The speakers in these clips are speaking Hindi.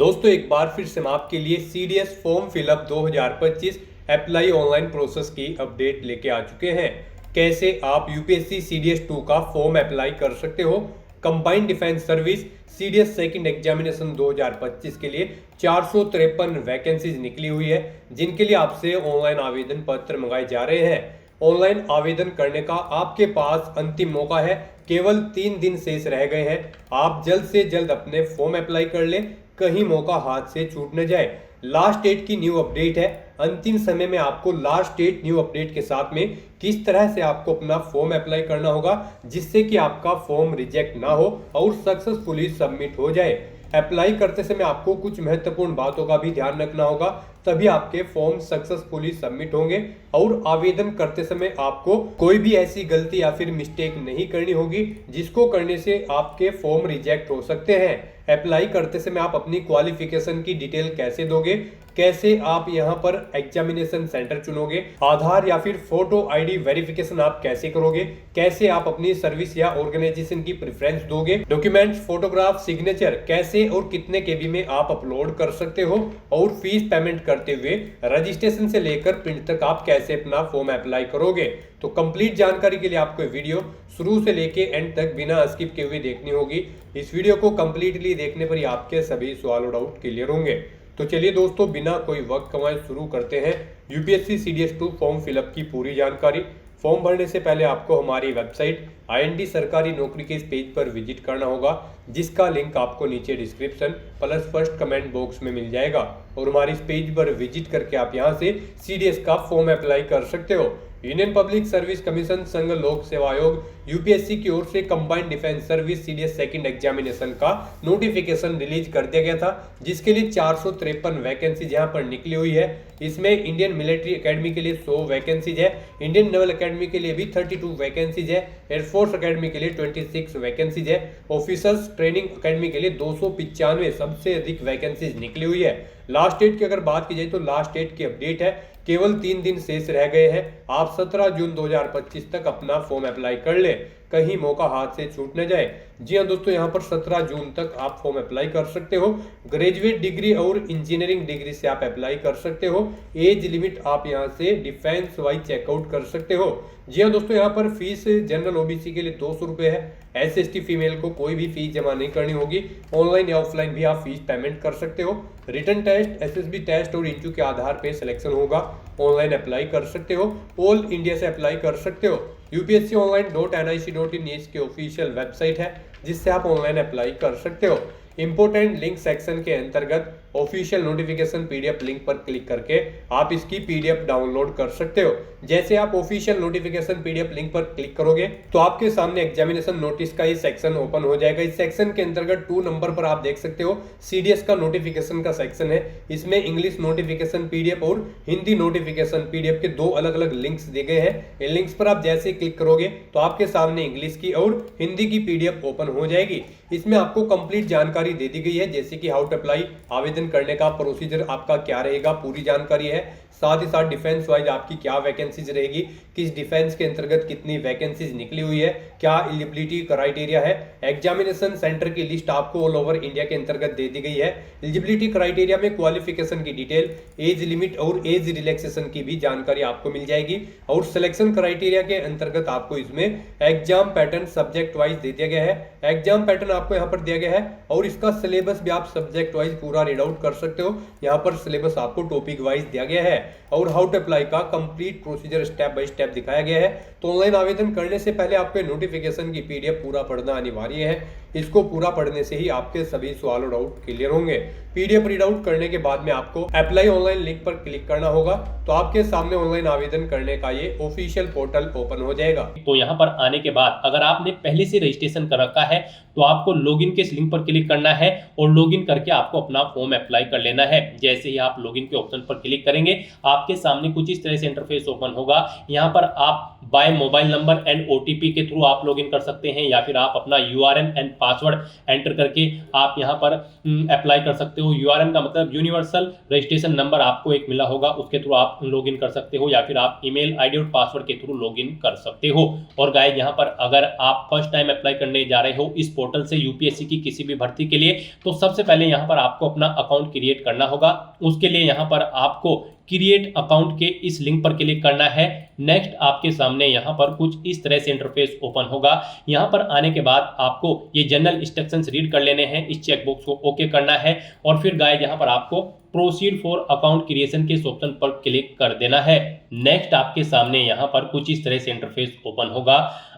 दोस्तों एक बार फिर से हम आपके लिए CDS form fill up 2025 apply online process की अपडेट लेके आ चुके हैं। कैसे आप यूपीएससी सीडीएस 2 का फॉर्म अप्लाई कर सकते हो। Combined defence service CDS second examination 2025 के लिए 453 वैकेंसीज निकली हुई है, जिनके लिए आपसे ऑनलाइन आवेदन पत्र मंगाए जा रहे हैं। ऑनलाइन आवेदन करने का आपके पास अंतिम मौका है, केवल 3 दिन शेष रह गए हैं। आप जल्द से जल्द अपने फॉर्म अप्लाई कर लें, कहीं मौका हाथ से छूट न जाए। लास्ट डेट की न्यू अपडेट है। अंतिम समय में आपको लास्ट डेट न्यू अपडेट के साथ में किस तरह से आपको अपना फॉर्म अप्लाई करना होगा, जिससे कि आपका फॉर्म रिजेक्ट ना हो और सक्सेसफुली सबमिट हो जाए। अप्लाई करते समय आपको कुछ महत्वपूर्ण बातों का भी ध्यान रखना होगा, तभी आपके फॉर्म सक्सेसफुली सबमिट होंगे। और आवेदन करते समय आपको कोई भी ऐसी गलती या फिर मिस्टेक नहीं करनी होगी, जिसको करने से आपके फॉर्म रिजेक्ट हो सकते हैं। अप्लाई करते समय आप अपनी क्वालिफिकेशन की डिटेल कैसे दोगे, कैसे आप यहां पर एग्जामिनेशन सेंटर चुनोगे, आधार या फिर फोटो आईडी वेरिफिकेशन आप कैसे करोगे, कैसे आप अपनी सर्विस या ऑर्गेनाइजेशन की प्रेफरेंस दोगे, डॉक्यूमेंट्स, फोटोग्राफ, सिग्नेचर कैसे और कितने केबी में आप अपलोड कर सकते हो, और फीस पेमेंट करते हुए रजिस्ट्रेशन से लेकर प्रिंट तक आप कैसे अपना फॉर्म अप्लाई करोगे। तो कंप्लीट जानकारी के लिए आपको वीडियो शुरू से लेके एंड तक बिना स्किप किए हुए देखनी होगी। इस वीडियो को कंप्लीटली देखने पर ही आपके सभी सवाल और डाउट क्लियर होंगे। तो चलिए दोस्तों, बिना कोई वक्त कमाए शुरू करते हैं यूपीएससी सीडीएस 2 फॉर्म फिलअप की पूरी जानकारी। फॉर्म भरने से पहले आपको हमारी वेबसाइट IND सरकारी नौकरी के इस पेज पर विजिट करना होगा, जिसका लिंक आपको नीचे description plus first comment box में मिल जाएगा। और हमारे इस पेज पर विजिट करके आप यहां से सीडीएस का फॉर्म अप्लाई कर सकते हो। यूनियन पब्लिक सर्विस कमीशन संघ लोक सेवा आयोग यूपीएससी की ओर से combined defence service CDS second examination का नोटिफिकेशन रिलीज कर दिया गया था, जिसके लिए 453 वैकेंसीज यहां पर निकली हुई है। इसमें इंडियन मिलिट्री एकेडमी के लिए 100 वैकेंसीज है, इंडियन नेवल एकेडमी के लिए भी 32 वैकेंसीज है, एयरफोर्स एकेडमी के लिए 26 वैकेंसीज है, ऑफिसर्स ट्रेनिंग एकेडमी के लिए 295 सबसे अधिक वैकेंसीज निकली हुई है। लास्ट डेट की अगर बात की जाए तो लास्ट डेट की अपडेट है, केवल 3 दिन शेष रह गए हैं। आप 17 जून 2025 तक अपना फॉर्म अप्लाई कर लें, कहीं मौका हाथ से छूट न जाए। जी हाँ दोस्तों, यहाँ पर 17 जून तक आप फॉर्म अप्लाई कर सकते हो। ग्रेजुएट डिग्री और इंजीनियरिंग डिग्री से आप अप्लाई कर सकते हो। एज लिमिट आप यहाँ से डिफेंस वाइज चेकआउट कर सकते हो। जी हाँ दोस्तों, यहाँ पर फीस जनरल ओबीसी के लिए 200 रुपये है। SC/ST फीमेल को कोई भी फीस जमा नहीं करनी होगी। ऑनलाइन या ऑफलाइन भी आप फीस पेमेंट कर सकते हो। रिटन टेस्ट, SSB टेस्ट और इंटरव्यू के आधार पे सिलेक्शन होगा। ऑनलाइन अप्लाई कर सकते हो, ऑल इंडिया से अप्लाई कर सकते हो। upsconline.nic.in इसकी ऑफिशियल वेबसाइट है, जिससे आप ऑनलाइन अप्लाई कर सकते हो। इंपोर्टेंट लिंक सेक्शन के अंतर्गत ऑफिशियल नोटिफिकेशन PDF लिंक पर क्लिक करके आप इसकी PDF डाउनलोड कर सकते हो। जैसे आप ऑफिशियल नोटिफिकेशन PDF लिंक पर क्लिक करोगे तो आपके सामने एग्जामिनेशन नोटिस का ये सेक्शन ओपन हो जाएगा। इस सेक्शन के अंतर्गत 2 नंबर पर आप देख सकते हो सीडीएस का नोटिफिकेशन का सेक्शन है। इसमें इंग्लिश नोटिफिकेशन PDF और हिंदी नोटिफिकेशन PDF के 2 अलग अलग लिंक्स दिए गए हैं। इन लिंक्स पर आप जैसे क्लिक करोगे तो आपके सामने इंग्लिश की और हिंदी की PDF ओपन हो जाएगी। इसमें आपको कंप्लीट जानकारी दे दी गई है, जैसे कि हाउ टू अप्लाई, आवेदन करने का प्रोसीजर आपका क्या रहेगा, पूरी जानकारी है। साथ ही साथ डिफेंस वाइज आपकी क्या वैकेंसीज रहेगी, किस डिफेंस के अंतर्गत कितनी वैकेंसीज निकली हुई है, क्या एलिजिबिलिटी क्राइटेरिया है। एग्जामिनेशन सेंटर की लिस्ट आपको ऑल ओवर इंडिया के अंतर्गत दे दी गई है। एलिजिबिलिटी क्राइटेरिया में क्वालिफिकेशन की डिटेल, एज लिमिट और एज रिलैक्सेशन की भी जानकारी आपको मिल जाएगी। और सिलेक्शन क्राइटेरिया के अंतर्गत आपको इसमें एग्जाम पैटर्न सब्जेक्ट वाइज दे दिया गया है। एग्जाम पैटर्न आपको यहाँ पर दिया गया है और इसका सिलेबस भी आप सब्जेक्ट वाइज पूरा रीड आउट कर सकते हो। यहाँ पर सिलेबस आपको टॉपिक वाइज दिया गया है और हाउ टू अप्लाई का complete procedure step by step दिखाया गया है। तो ऑनलाइन आवेदन करने से पहले आपके नोटिफिकेशन की PDF पूरा पढ़ना अनिवार्य है। इसको पूरा पढ़ने से ही आपके सभी सवाल और डाउट क्लियर होंगे। PDF रीड आउट करने के बाद में आपको अप्लाई ऑनलाइन लिंक पर क्लिक करना होगा, तो आपके सामने ऑनलाइन आवेदन करने का ये ऑफिशियल पोर्टल ओपन हो जाएगा। तो यहाँ पर आने के बाद अगर आपने पहले से रजिस्ट्रेशन कर रखा है तो आपको लॉगिन के इस लिंक पर क्लिक करना है और लॉगिन करके आपको अपना फॉर्म अप्लाई कर लेना है। जैसे ही आप लॉगिन के ऑप्शन पर क्लिक करेंगे, आपके सामने कुछ इस तरह से इंटरफेस ओपन होगा। यहाँ पर आप by mobile number and OTP के थ्रू आप लॉगिन कर सकते हैं, या फिर आप अपना URN एंड पासवर्ड एंटर करके आप यहाँ पर अप्लाई कर सकते हो। यूआरएन का मतलब यूनिवर्सल रजिस्ट्रेशन नंबर आपको एक मिला होगा, उसके थ्रू आप लॉगिन कर सकते हो, या फिर आप ईमेल आईडी और पासवर्ड के थ्रू लॉगिन कर सकते हो। और गाइस यहाँ पर अगर आप फर्स्ट टाइम अप्लाई करने जा रहे हो इस पोर्टल से यूपीएससी की किसी भी भर्ती के लिए, तो सबसे पहले यहाँ पर आपको अपना अकाउंट क्रिएट करना होगा। उसके लिए यहाँ पर आपको क्रिएट अकाउंट के इस लिंक पर क्लिक करना है। नेक्स्ट आपके सामने यहाँ पर कुछ इस तरह से इंटरफेस ओपन होगा। यहाँ पर आने के बाद आपको ये जनरल इंस्ट्रक्शंस रीड कर लेने हैं, इस चेकबॉक्स को ओके करना है और फिर गाइस यहाँ पर आपको प्रोसीड फॉर अकाउंट क्रिएशन के ऑप्शन पर क्लिक कर देना है। नेक्स्ट आपके सामने यहाँ पर कुछ इस तरह से इंटरफेस ओपन होगा।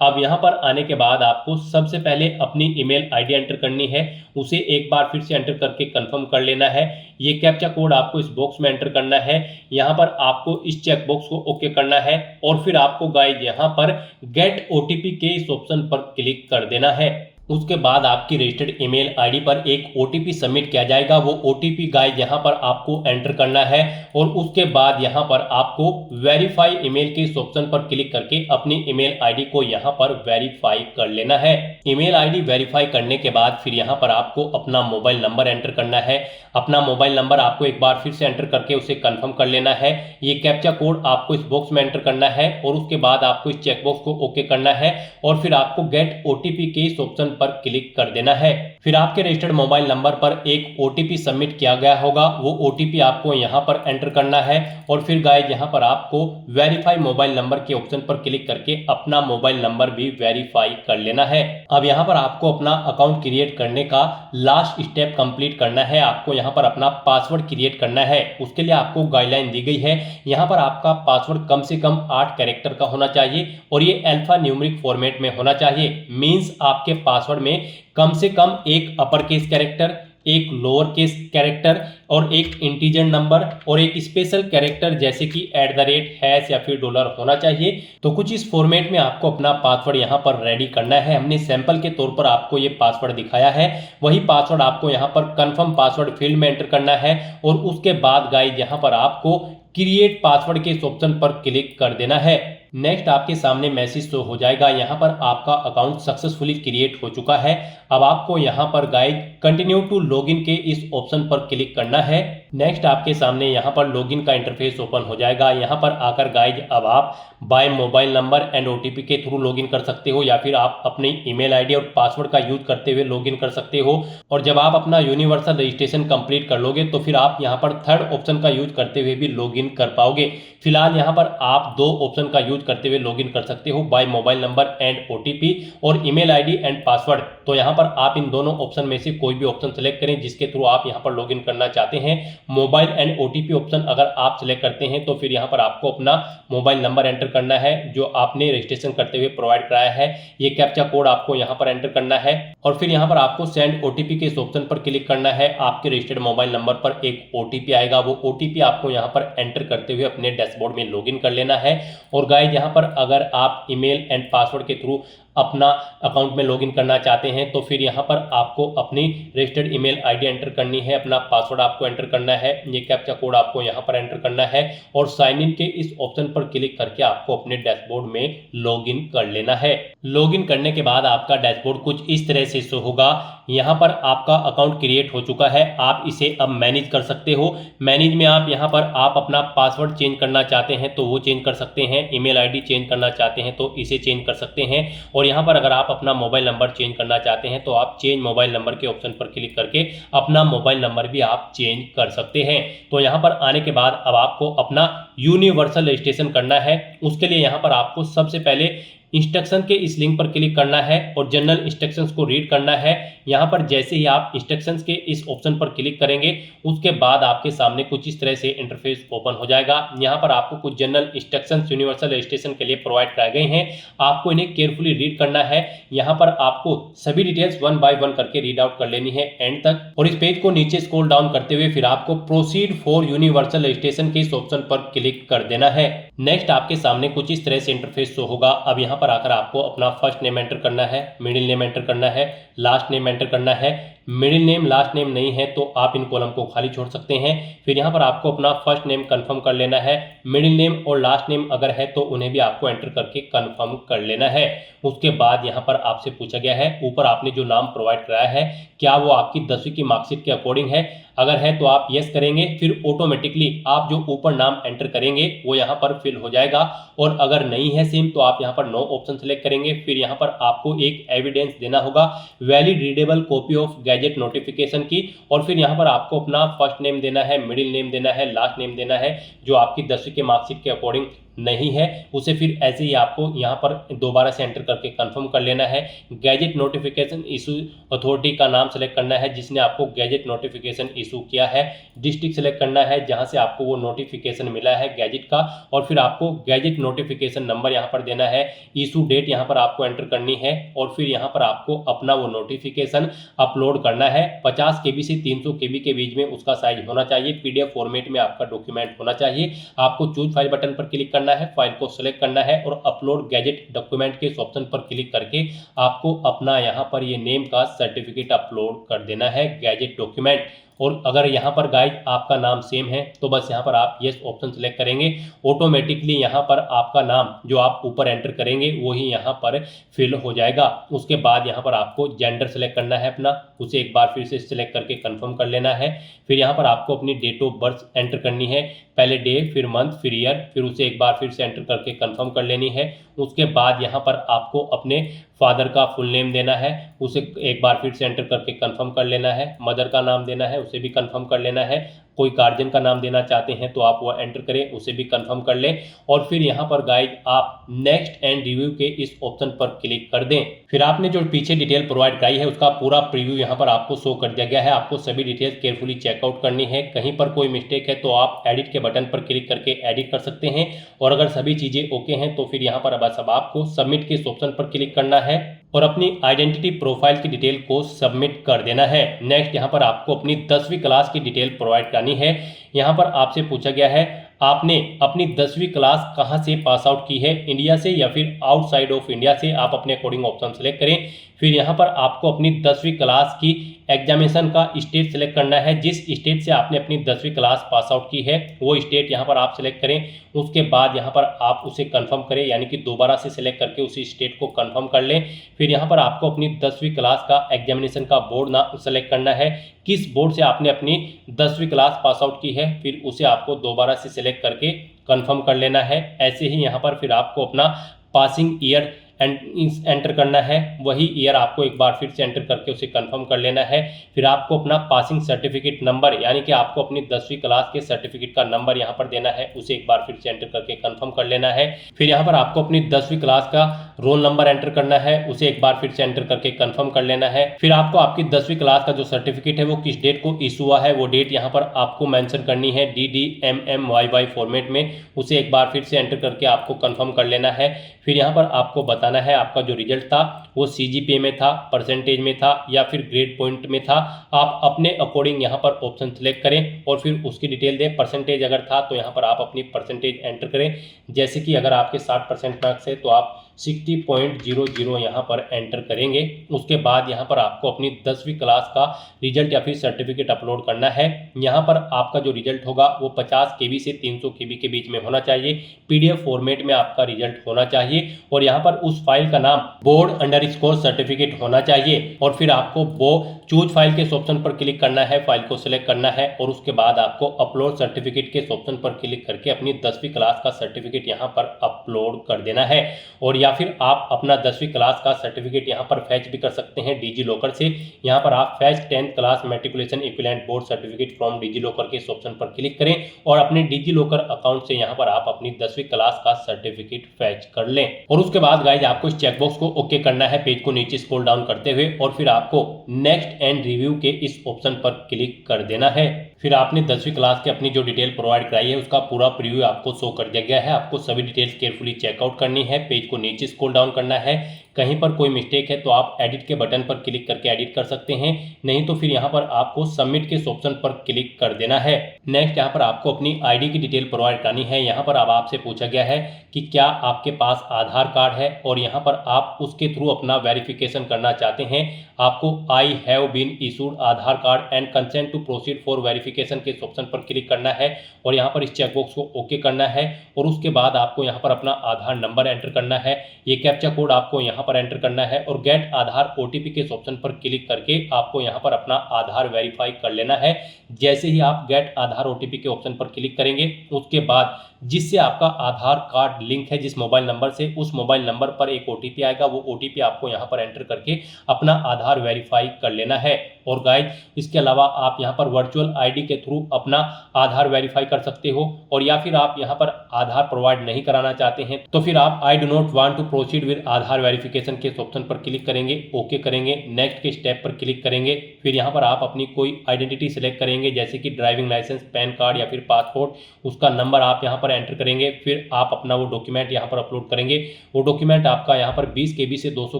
अब यहाँ पर आने के बाद आपको सबसे पहले अपनी ईमेल आईडी एंटर करनी है, उसे एक बार फिर से एंटर करके कंफर्म कर लेना है। ये कैप्चा कोड आपको इस बॉक्स में एंटर करना है। यहाँ पर आपको इस चेक बॉक्स को ओके करना है और फिर आपको गाइस यहाँ पर गेट ओटीपी के इस ऑप्शन पर क्लिक कर देना है। उसके बाद आपकी रजिस्टर्ड ईमेल आईडी पर एक ओटीपी सबमिट किया जाएगा। वो ओटीपी गाइस यहाँ पर आपको एंटर करना है और उसके बाद यहाँ पर आपको वेरीफाई ईमेल के इस ऑप्शन पर क्लिक करके अपनी ईमेल आईडी को यहाँ पर वेरीफाई कर लेना है। ईमेल आईडी वेरीफाई करने के बाद फिर यहाँ पर आपको अपना मोबाइल नंबर एंटर करना है। अपना मोबाइल नंबर आपको एक बार फिर से एंटर करके उसे कंफर्म कर लेना है। ये कैप्चा कोड आपको इस बॉक्स में एंटर करना है और उसके बाद आपको इस चेकबॉक्स को ओके करना है और फिर आपको गेट ओटीपी के इस ऑप्शन पर क्लिक कर देना है। फिर आपके रजिस्टर्ड मोबाइल नंबर पर एक ओटीपी सबमिट किया गया होगा, वो ओटीपी आपको यहाँ पर एंटर करना है और फिर गाइस यहाँ पर आपको वेरीफाई मोबाइल नंबर के ऑप्शन पर क्लिक करके अपना मोबाइल नंबर भी वेरीफाई कर लेना है। अब यहाँ पर आपको अपना अकाउंट क्रिएट करने का लास्ट स्टेप कंप्लीट करना है। आपको यहाँ पर अपना पासवर्ड क्रिएट करना है। उसके लिए आपको गाइडलाइन दी गई है। यहाँ पर आपका पासवर्ड कम से कम 8 कैरेक्टर का होना चाहिए और ये अल्फा न्यूमेरिक फॉर्मेट में होना चाहिए। मींस आपके पासवर्ड में कम से कम एक अपर केस कैरेक्टर, एक लोअर केस कैरेक्टर और एक इंटीजर नंबर और एक स्पेशल कैरेक्टर जैसे कि @ हैश या फिर डॉलर होना चाहिए। तो कुछ इस फॉर्मेट में आपको अपना पासवर्ड यहाँ पर रेडी करना है। हमने सैंपल के तौर पर आपको ये पासवर्ड दिखाया है, वही पासवर्ड आपको यहाँ पर कंफर्म पासवर्ड फील्ड में एंटर करना है और उसके बाद गाइस यहाँ पर आपको क्रिएट पासवर्ड के इस ऑप्शन पर क्लिक कर देना है। नेक्स्ट आपके सामने मैसेज शो हो जाएगा, यहाँ पर आपका अकाउंट सक्सेसफुली क्रिएट हो चुका है। अब आपको यहाँ पर गाइस कंटिन्यू टू लॉगिन के इस ऑप्शन पर क्लिक करना है। नेक्स्ट आपके सामने यहाँ पर लॉगिन का इंटरफेस ओपन हो जाएगा। यहाँ पर आकर गाइस अब आप by mobile number and OTP के थ्रू लॉगिन कर सकते हो या फिर आप अपनी ईमेल आईडी और पासवर्ड का यूज करते हुए लॉगिन कर सकते हो। और जब आप अपना यूनिवर्सल रजिस्ट्रेशन कंप्लीट कर लोगे तो फिर आप यहाँ पर थर्ड ऑप्शन का यूज करते हुए भी लॉगिन कर पाओगे। फिलहाल यहाँ पर आप 2 ऑप्शन का यूज करते हुए लॉगिन कर सकते हो, by mobile number and OTP और ईमेल आईडी एंड पासवर्ड। तो यहाँ पर आप इन दोनों ऑप्शन में से कोई भी ऑप्शन सेलेक्ट करें जिसके थ्रू आप यहाँ पर लॉगिन करना चाहते हैं। मोबाइल एंड ओटीपी ऑप्शन अगर आप सेलेक्ट करते हैं तो फिर यहाँ पर आपको अपना मोबाइल नंबर एंटर करना है जो आपने रजिस्ट्रेशन करते हुए प्रोवाइड कराया है। ये कैप्चा कोड आपको यहाँ पर एंटर करना है और फिर यहाँ पर आपको सेंड ओटीपी के इस ऑप्शन पर क्लिक करना है। आपके रजिस्टर्ड मोबाइल नंबर पर एक ओटीपी आएगा, वो ओटीपी आपको यहाँ पर एंटर करते हुए अपने डैशबोर्ड में लॉगिन कर लेना है। और गाइस यहाँ पर अगर आप ईमेल एंड पासवर्ड के थ्रू अपना अकाउंट में लॉगिन करना चाहते हैं तो फिर यहाँ पर आपको अपनी रजिस्टर्ड ईमेल आईडी एंटर करनी है, अपना पासवर्ड आपको एंटर करना है, ये कैप्चा कोड आपको यहाँ पर एंटर करना है और साइन इन के इस ऑप्शन पर क्लिक करके आपको अपने डैशबोर्ड में लॉगिन कर लेना है। लॉगिन करने के बाद आपका डैशबोर्ड कुछ इस तरह से शो होगा। यहाँ पर आपका अकाउंट क्रिएट हो चुका है, आप इसे अब मैनेज कर सकते हो। मैनेज में आप यहाँ पर आप अपना पासवर्ड चेंज करना चाहते हैं तो वो चेंज कर सकते हैं, ईमेल आईडी चेंज करना चाहते हैं तो इसे चेंज कर सकते हैं और यहाँ पर अगर आप अपना मोबाइल नंबर चेंज करना चाहते हैं तो आप चेंज मोबाइल नंबर के ऑप्शन पर क्लिक करके अपना मोबाइल नंबर भी आप चेंज कर सकते हैं। तो यहाँ पर आने के बाद अब आपको अपना यूनिवर्सल रजिस्ट्रेशन करना है। उसके लिए यहाँ पर आपको सबसे पहले इंस्ट्रक्शन के इस लिंक पर क्लिक करना है और जनरल इंस्ट्रक्शंस को रीड करना है। यहाँ पर जैसे ही आप इंस्ट्रक्शंस के इस ऑप्शन पर क्लिक करेंगे उसके बाद आपके सामने कुछ इस तरह से इंटरफेस ओपन हो जाएगा। यहाँ पर आपको कुछ जनरल इंस्ट्रक्शंस यूनिवर्सल रजिस्ट्रेशन के लिए प्रोवाइड कराए गए हैं, आपको इन्हें केयरफुली रीड करना है। यहाँ पर आपको सभी डिटेल्स 1 बाय 1 करके रीड आउट कर लेनी है एंड तक और इस पेज को नीचे स्क्रॉल डाउन करते हुए फिर आपको प्रोसीड फॉर यूनिवर्सल रजिस्ट्रेशन के इस ऑप्शन पर क्लिक कर देना है। नेक्स्ट आपके सामने कुछ इस तरह से इंटरफेस शो होगा। अब यहाँ पर आकर आपको अपना फर्स्ट नेम एंटर करना है, मिडिल नेम एंटर करना है, लास्ट नेम एंटर करना है। मिडिल नेम लास्ट नेम नहीं है तो आप इन कॉलम को खाली छोड़ सकते हैं। फिर यहाँ पर आपको अपना फर्स्ट नेम कंफर्म कर लेना है। मिडिल नेम और लास्ट नेम अगर है तो उन्हें भी आपको एंटर करके कंफर्म कर लेना है। उसके बाद यहाँ पर आपसे पूछा गया है ऊपर आपने जो नाम प्रोवाइड कराया है क्या वो आपकी 10वीं की मार्कशीट के अकॉर्डिंग है। अगर है तो आप यस करेंगे, फिर ऑटोमेटिकली आप जो ऊपर नाम एंटर करेंगे वो यहाँ पर फिल हो जाएगा। और अगर नहीं है सेम तो आप यहाँ पर नो ऑप्शन सेलेक्ट करेंगे। फिर यहाँ पर आपको एक एविडेंस देना होगा, valid readable copy of gadget notification की। और फिर यहाँ पर आपको अपना फर्स्ट नेम देना है, मिडिल नेम देना है, लास्ट नेम देना है। जो आपकी 10वीं की मार्कशीट के अकॉर्डिंग नहीं है उसे फिर ऐसे ही आपको यहाँ पर दोबारा से एंटर करके कंफर्म कर लेना है। गैजेट नोटिफिकेशन इशू अथॉरिटी का नाम सेलेक्ट करना है जिसने आपको गैजेट नोटिफिकेशन इशू किया है। डिस्ट्रिक्ट सेलेक्ट करना है जहाँ से आपको वो नोटिफिकेशन मिला है गैजेट का। और फिर आपको गैजेट नोटिफिकेशन नंबर यहाँ पर देना है। इशू डेट यहाँ पर आपको एंटर करनी है। और फिर यहाँ पर आपको अपना वो नोटिफिकेशन अपलोड करना है। 50 KB से 300 KB के बीच में उसका साइज होना चाहिए। PDF फॉर्मेट में आपका डॉक्यूमेंट होना चाहिए। आपको चूज फाइल बटन पर क्लिक करना है, फाइल को सिलेक्ट करना है और अपलोड गैजेट डॉक्यूमेंट के इस ऑप्शन पर क्लिक करके आपको अपना यहाँ पर ये नेम का सर्टिफिकेट अपलोड कर देना है गैजेट डॉक्यूमेंट। और अगर यहाँ पर गाइज आपका नाम सेम है तो बस यहाँ पर आप यस ऑप्शन सेलेक्ट करेंगे। ऑटोमेटिकली यहाँ पर आपका नाम जो आप ऊपर एंटर करेंगे वही यहाँ पर फिल हो जाएगा। उसके बाद यहाँ पर आपको जेंडर सेलेक्ट करना है अपना, उसे एक बार फिर से सिलेक्ट करके कंफर्म कर लेना है। फिर यहाँ पर आपको अपनी डेट ऑफ बर्थ एंटर करनी है, पहले डे फिर मंथ फिर ईयर, फिर उसे एक बार फिर से एंटर करके कंफर्म कर लेनी है। उसके बाद यहाँ पर आपको अपने फादर का फुल नेम देना है, उसे एक बार फिर से एंटर करके कंफर्म कर लेना है। मदर का नाम देना है, उसे भी कंफर्म कर लेना है। कोई गार्जियन का नाम देना चाहते हैं तो आप वो एंटर करें, उसे भी कंफर्म कर लें। और फिर यहाँ पर गाइड आप नेक्स्ट एंड रिव्यू के इस ऑप्शन पर क्लिक कर दें। फिर आपने जो पीछे डिटेल प्रोवाइड कराई है उसका पूरा प्रीव्यू यहाँ पर आपको शो कर दिया गया है। आपको सभी डिटेल्स केयरफुली चेकआउट करनी है। कहीं पर कोई मिस्टेक है तो आप एडिट के बटन पर क्लिक करके एडिट कर सकते हैं। और अगर सभी चीजें ओके हैं तो फिर यहाँ पर बस अब आपको सबमिट के इस ऑप्शन पर क्लिक करना है और अपनी आइडेंटिटी प्रोफाइल की डिटेल को सबमिट कर देना है। नेक्स्ट यहाँ पर आपको अपनी 10वीं क्लास की डिटेल प्रोवाइड करनी है। यहाँ पर आपसे पूछा गया है आपने अपनी 10वीं क्लास कहाँ से पास आउट की है, इंडिया से या फिर आउटसाइड ऑफ इंडिया से। आप अपने अकॉर्डिंग ऑप्शन सेलेक्ट करें। फिर यहाँ पर आपको अपनी 10वीं क्लास की एग्जामिनेशन का स्टेट सेलेक्ट करना है। जिस स्टेट से आपने अपनी 10वीं क्लास पास आउट की है वो स्टेट यहाँ पर आप सेलेक्ट करें। उसके बाद यहाँ पर आप उसे कंफर्म करें, यानी कि दोबारा से सिलेक्ट करके उसी स्टेट को कंफर्म कर लें। फिर यहाँ पर आपको अपनी 10वीं क्लास का एग्जामिनेशन का बोर्ड ना सेलेक्ट करना है, किस बोर्ड से आपने अपनी 10वीं क्लास पास आउट की है, फिर उसे आपको दोबारा से सिलेक्ट करके कंफर्म कर लेना है। ऐसे ही यहाँ पर फिर आपको अपना पासिंग ईयर एंटर करना है, वही ईयर आपको एक बार फिर से एंटर करके उसे कंफर्म कर लेना है। फिर आपको अपना पासिंग सर्टिफिकेट नंबर, यानी कि आपको अपनी 10वीं क्लास के सर्टिफिकेट का नंबर यहाँ पर देना है, उसे एक बार फिर से एंटर करके कंफर्म कर लेना है। फिर यहाँ पर आपको अपनी 10वीं क्लास का रोल नंबर एंटर करना है, उसे एक बार फिर से एंटर करके कंफर्म कर लेना है। फिर आपको आपकी 10वीं क्लास का जो सर्टिफिकेट है वो किस डेट को इशू हुआ है वो डेट यहाँ पर आपको मेंशन करनी है DDMMYY फॉर्मेट में, उसे एक बार फिर से एंटर करके आपको कंफर्म कर लेना है। फिर यहाँ पर आपको बताना है आपका जो रिजल्ट था वो CGPA में था, परसेंटेज में था या फिर ग्रेड पॉइंट में था। आप अपने अकॉर्डिंग यहाँ पर ऑप्शन सेलेक्ट करें और फिर उसकी डिटेल दें। परसेंटेज अगर था तो यहाँ पर आप अपनी परसेंटेज एंटर करें, जैसे कि अगर आपके 60% मार्क्स है तो आप 60.00 यहाँ पर एंटर करेंगे। उसके बाद यहाँ पर आपको अपनी 10वीं क्लास का रिजल्ट या फिर सर्टिफिकेट अपलोड करना है। यहाँ पर आपका जो रिजल्ट होगा वो 50 KB से 300 KB के बीच में होना चाहिए। PDF फॉर्मेट में आपका रिजल्ट होना चाहिए और यहाँ पर उस फाइल का नाम बोर्ड_स्कोर सर्टिफिकेट होना चाहिए। और फिर आपको वो चूज फाइल के ऑप्शन पर क्लिक करना है, फाइल को सिलेक्ट करना है और उसके बाद आपको अपलोड सर्टिफिकेट के ऑप्शन पर क्लिक करके अपनी 10वीं क्लास का सर्टिफिकेट यहाँ पर अपलोड कर देना है। और या फिर आप अपना 10वीं क्लास का सर्टिफिकेट यहाँ पर फैच भी कर सकते हैं डिजी लॉकर से। यहाँ पर आप fetch 10th class matriculation equivalent board certificate from DigiLocker के इस ऑप्शन पर क्लिक करें और अपने डिजी लॉकर अकाउंट से यहाँ पर आप अपनी 10वीं क्लास का सर्टिफिकेट फैच कर लें। और उसके बाद गाइज आपको इस चेकबॉक्स को ओके करना है, पेज को नीचे स्क्रॉल डाउन करते हुए, और फिर आपको नेक्स्ट एंड रिव्यू के इस ऑप्शन पर क्लिक कर देना है। फिर आपने 10वीं क्लास की अपनी जो डिटेल प्रोवाइड कराई है उसका पूरा प्रीव्यू आपको शो कर दिया गया है। आपको सभी डिटेल्स केयरफुली चेकआउट करनी है, पेज को नीचे स्क्रॉल डाउन करना है, कहीं पर कोई मिस्टेक है तो आप एडिट के बटन पर क्लिक करके एडिट कर सकते हैं, नहीं तो फिर यहाँ पर आपको सबमिट के ऑप्शन पर क्लिक कर देना है। नेक्स्ट यहाँ पर आपको अपनी आईडी की डिटेल प्रोवाइड करनी है। यहाँ पर अब आपसे पूछा गया है कि क्या आपके पास आधार कार्ड है और यहाँ पर आप उसके थ्रू अपना वेरिफिकेशन करना चाहते हैं। आपको I have been issued Aadhaar card and consent to proceed for verification के ऑप्शन पर क्लिक करना है और यहाँ पर इस चेकबॉक्स को ओके करना है और उसके बाद आपको यहाँ पर अपना आधार नंबर एंटर करना है। ये कैप्चा कोड आपको यहाँ पर एंटर करना है और गेट आधार ओटीपी के ऑप्शन पर क्लिक करके आपको यहाँ पर अपना आधार वेरीफाई कर लेना है। जैसे ही आप गेट आधार ओटीपी के ऑप्शन पर क्लिक करेंगे उसके बाद जिससे आपका आधार कार्ड लिंक है जिस मोबाइल नंबर से, उस मोबाइल नंबर पर एक ओटीपी आएगा। वो ओटीपी आपको यहाँ पर एंटर करके अपना आधार वेरीफाई कर लेना है। और गाइज इसके अलावा आप यहाँ पर वर्चुअल आईडी के थ्रू अपना आधार वेरीफाई कर सकते हो और या फिर आप यहाँ पर आधार प्रोवाइड नहीं कराना चाहते हैं तो फिर आप I do not want to proceed with Aadhaar verification के ऑप्शन पर क्लिक करेंगे, ओके करेंगे, नेक्स्ट के स्टेप पर क्लिक करेंगे। फिर यहाँ पर आप अपनी कोई आइडेंटिटी सिलेक्ट करेंगे जैसे कि ड्राइविंग लाइसेंस, पैन कार्ड या फिर पासपोर्ट, उसका नंबर आप यहाँ पर एंटर करेंगे। फिर आप अपना वो डॉक्यूमेंट यहाँ पर अपलोड करेंगे। वो डॉक्यूमेंट आपका यहाँ पर 20 KB से 200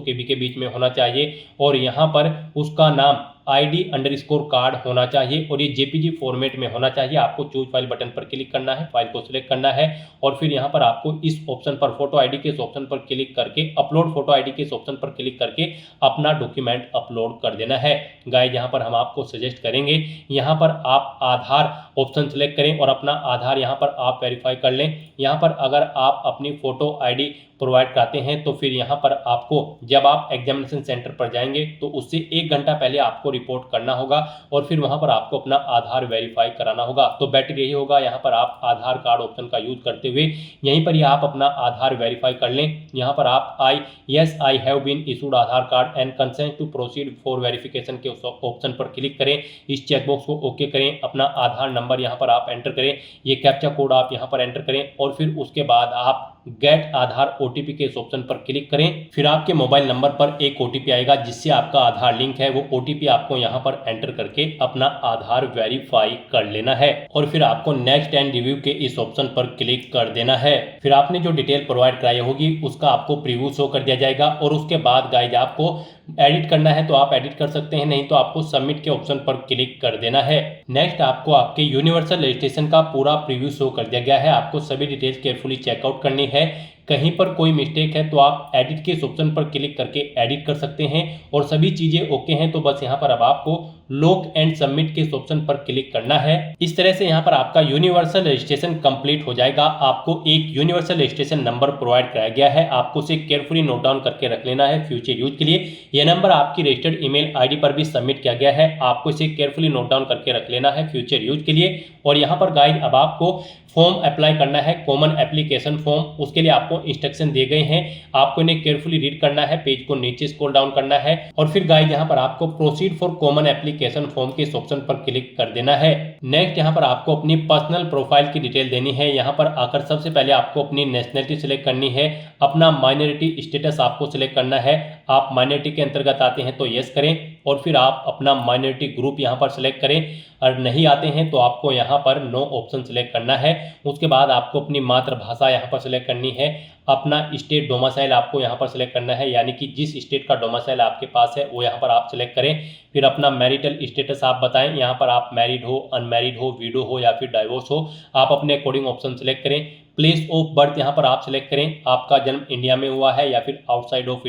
KB के बीच में होना चाहिए और यहाँ पर उसका नाम ID_कार्ड होना चाहिए और ये JPG फॉर्मेट में होना चाहिए। आपको चूज फाइल बटन पर क्लिक करना है, फाइल को सिलेक्ट करना है और फिर यहाँ पर आपको इस ऑप्शन पर फोटो आईडी के ऑप्शन पर क्लिक करके अपलोड फोटो आईडी के ऑप्शन पर क्लिक करके अपना डॉक्यूमेंट अपलोड कर देना है। गाइस यहाँ पर हम आपको सजेस्ट करेंगे यहाँ पर आप आधार ऑप्शन सेलेक्ट करें और अपना आधार यहाँ पर आप वेरीफाई कर लें। यहाँ पर अगर आप अपनी फोटो आईडी प्रोवाइड कराते हैं तो फिर यहाँ पर आपको जब आप एग्जामिनेशन सेंटर पर जाएंगे तो उससे 1 घंटा पहले आपको रिपोर्ट करना होगा और फिर वहाँ पर आपको अपना आधार वेरीफाई कराना होगा। तो बेटर यही होगा यहाँ पर आप आधार कार्ड ऑप्शन का यूज करते हुए यहीं पर ही आप अपना आधार वेरीफाई कर लें। यहाँ पर आप I have been issued Aadhaar card and consent to proceed for verification के ऑप्शन पर क्लिक करें, इस चेकबॉक्स को ओके करें, अपना आधार नंबर यहाँ पर आप एंटर करें, ये कैप्चा कोड आप यहाँ पर एंटर करें और फिर उसके बाद आप गेट आधार ओटीपी के इस ऑप्शन पर क्लिक करें। फिर आपके मोबाइल नंबर पर एक ओटीपी आएगा जिससे आपका आधार लिंक है। वो ओटीपी आपको यहाँ पर एंटर करके अपना आधार वेरीफाई कर लेना है और फिर आपको नेक्स्ट एंड रिव्यू के इस ऑप्शन पर क्लिक कर देना है। फिर आपने जो डिटेल प्रोवाइड कराई होगी उसका आपको प्रीव्यू शो कर दिया जाएगा और उसके बाद गाइज आपको एडिट करना है तो आप एडिट कर सकते हैं, नहीं तो आपको सबमिट के ऑप्शन पर क्लिक कर देना है। नेक्स्ट आपको आपके यूनिवर्सल रजिस्ट्रेशन का पूरा प्रीव्यू शो कर दिया गया है। आपको सभी डिटेल्स केयरफुली चेकआउट करनी है। कहीं पर कोई मिस्टेक है तो आप एडिट के ऑप्शन पर क्लिक करके एडिट कर सकते हैं और सभी चीजें ओके हैं तो बस यहाँ पर अब आपको लॉक एंड सबमिट के ऑप्शन पर क्लिक करना है। इस तरह से यहाँ पर आपका यूनिवर्सल रजिस्ट्रेशन कंप्लीट हो जाएगा। आपको एक यूनिवर्सल रजिस्ट्रेशन नंबर प्रोवाइड कराया गया है, आपको उसे केयरफुली नोट डाउन करके रख लेना है फ्यूचर यूज के लिए। यह नंबर आपकी रजिस्टर्ड ईमेल आईडी पर भी सबमिट किया गया है, आपको इसे केयरफुली नोट डाउन करके रख लेना है फ्यूचर यूज के लिए। और यहाँ पर गाइड अब आपको फॉर्म अप्लाई करना है, कॉमन एप्लीकेशन फॉर्म। उसके लिए आपको इंस्ट्रक्शन दिए गए हैं, आपको इन्हें केयरफुली रीड करना है, पेज को नीचे स्क्रॉल डाउन करना है और फिर गाइड यहाँ पर आपको proceed for common application form के इस ऑप्शन पर क्लिक कर देना है। नेक्स्ट यहाँ पर आपको अपनी पर्सनल प्रोफाइल की डिटेल देनी है। यहाँ पर आकर सबसे पहले आपको अपनी नेशनलिटी सिलेक्ट करनी है, अपना माइनॉरिटी स्टेटस आपको सिलेक्ट करना है। आप माइनॉरिटी के अंतर्गत आते हैं तो यस करें और फिर आप अपना माइनॉरिटी ग्रुप यहाँ पर सिलेक्ट करें और नहीं आते हैं तो आपको यहाँ पर नो ऑप्शन सिलेक्ट करना है। उसके बाद आपको अपनी मातृभाषा यहाँ पर सिलेक्ट करनी है, अपना स्टेट डोमिसाइल आपको यहाँ पर सिलेक्ट करना है, यानी कि जिस स्टेट का डोमिसाइल आपके पास है वो यहाँ पर आप सिलेक्ट करें। फिर अपना मैरिटल स्टेटस आप बताएं, यहाँ पर आप मैरिड हो, अनमैरिड हो, विडो हो या फिर डाइवोर्स हो, आप अपने अकॉर्डिंग ऑप्शन सिलेक्ट करें। प्लेस ऑफ बर्थ यहाँ पर आप सिलेक्ट करें, आपका जन्म इंडिया में हुआ है या फिर आउटसाइड ऑफ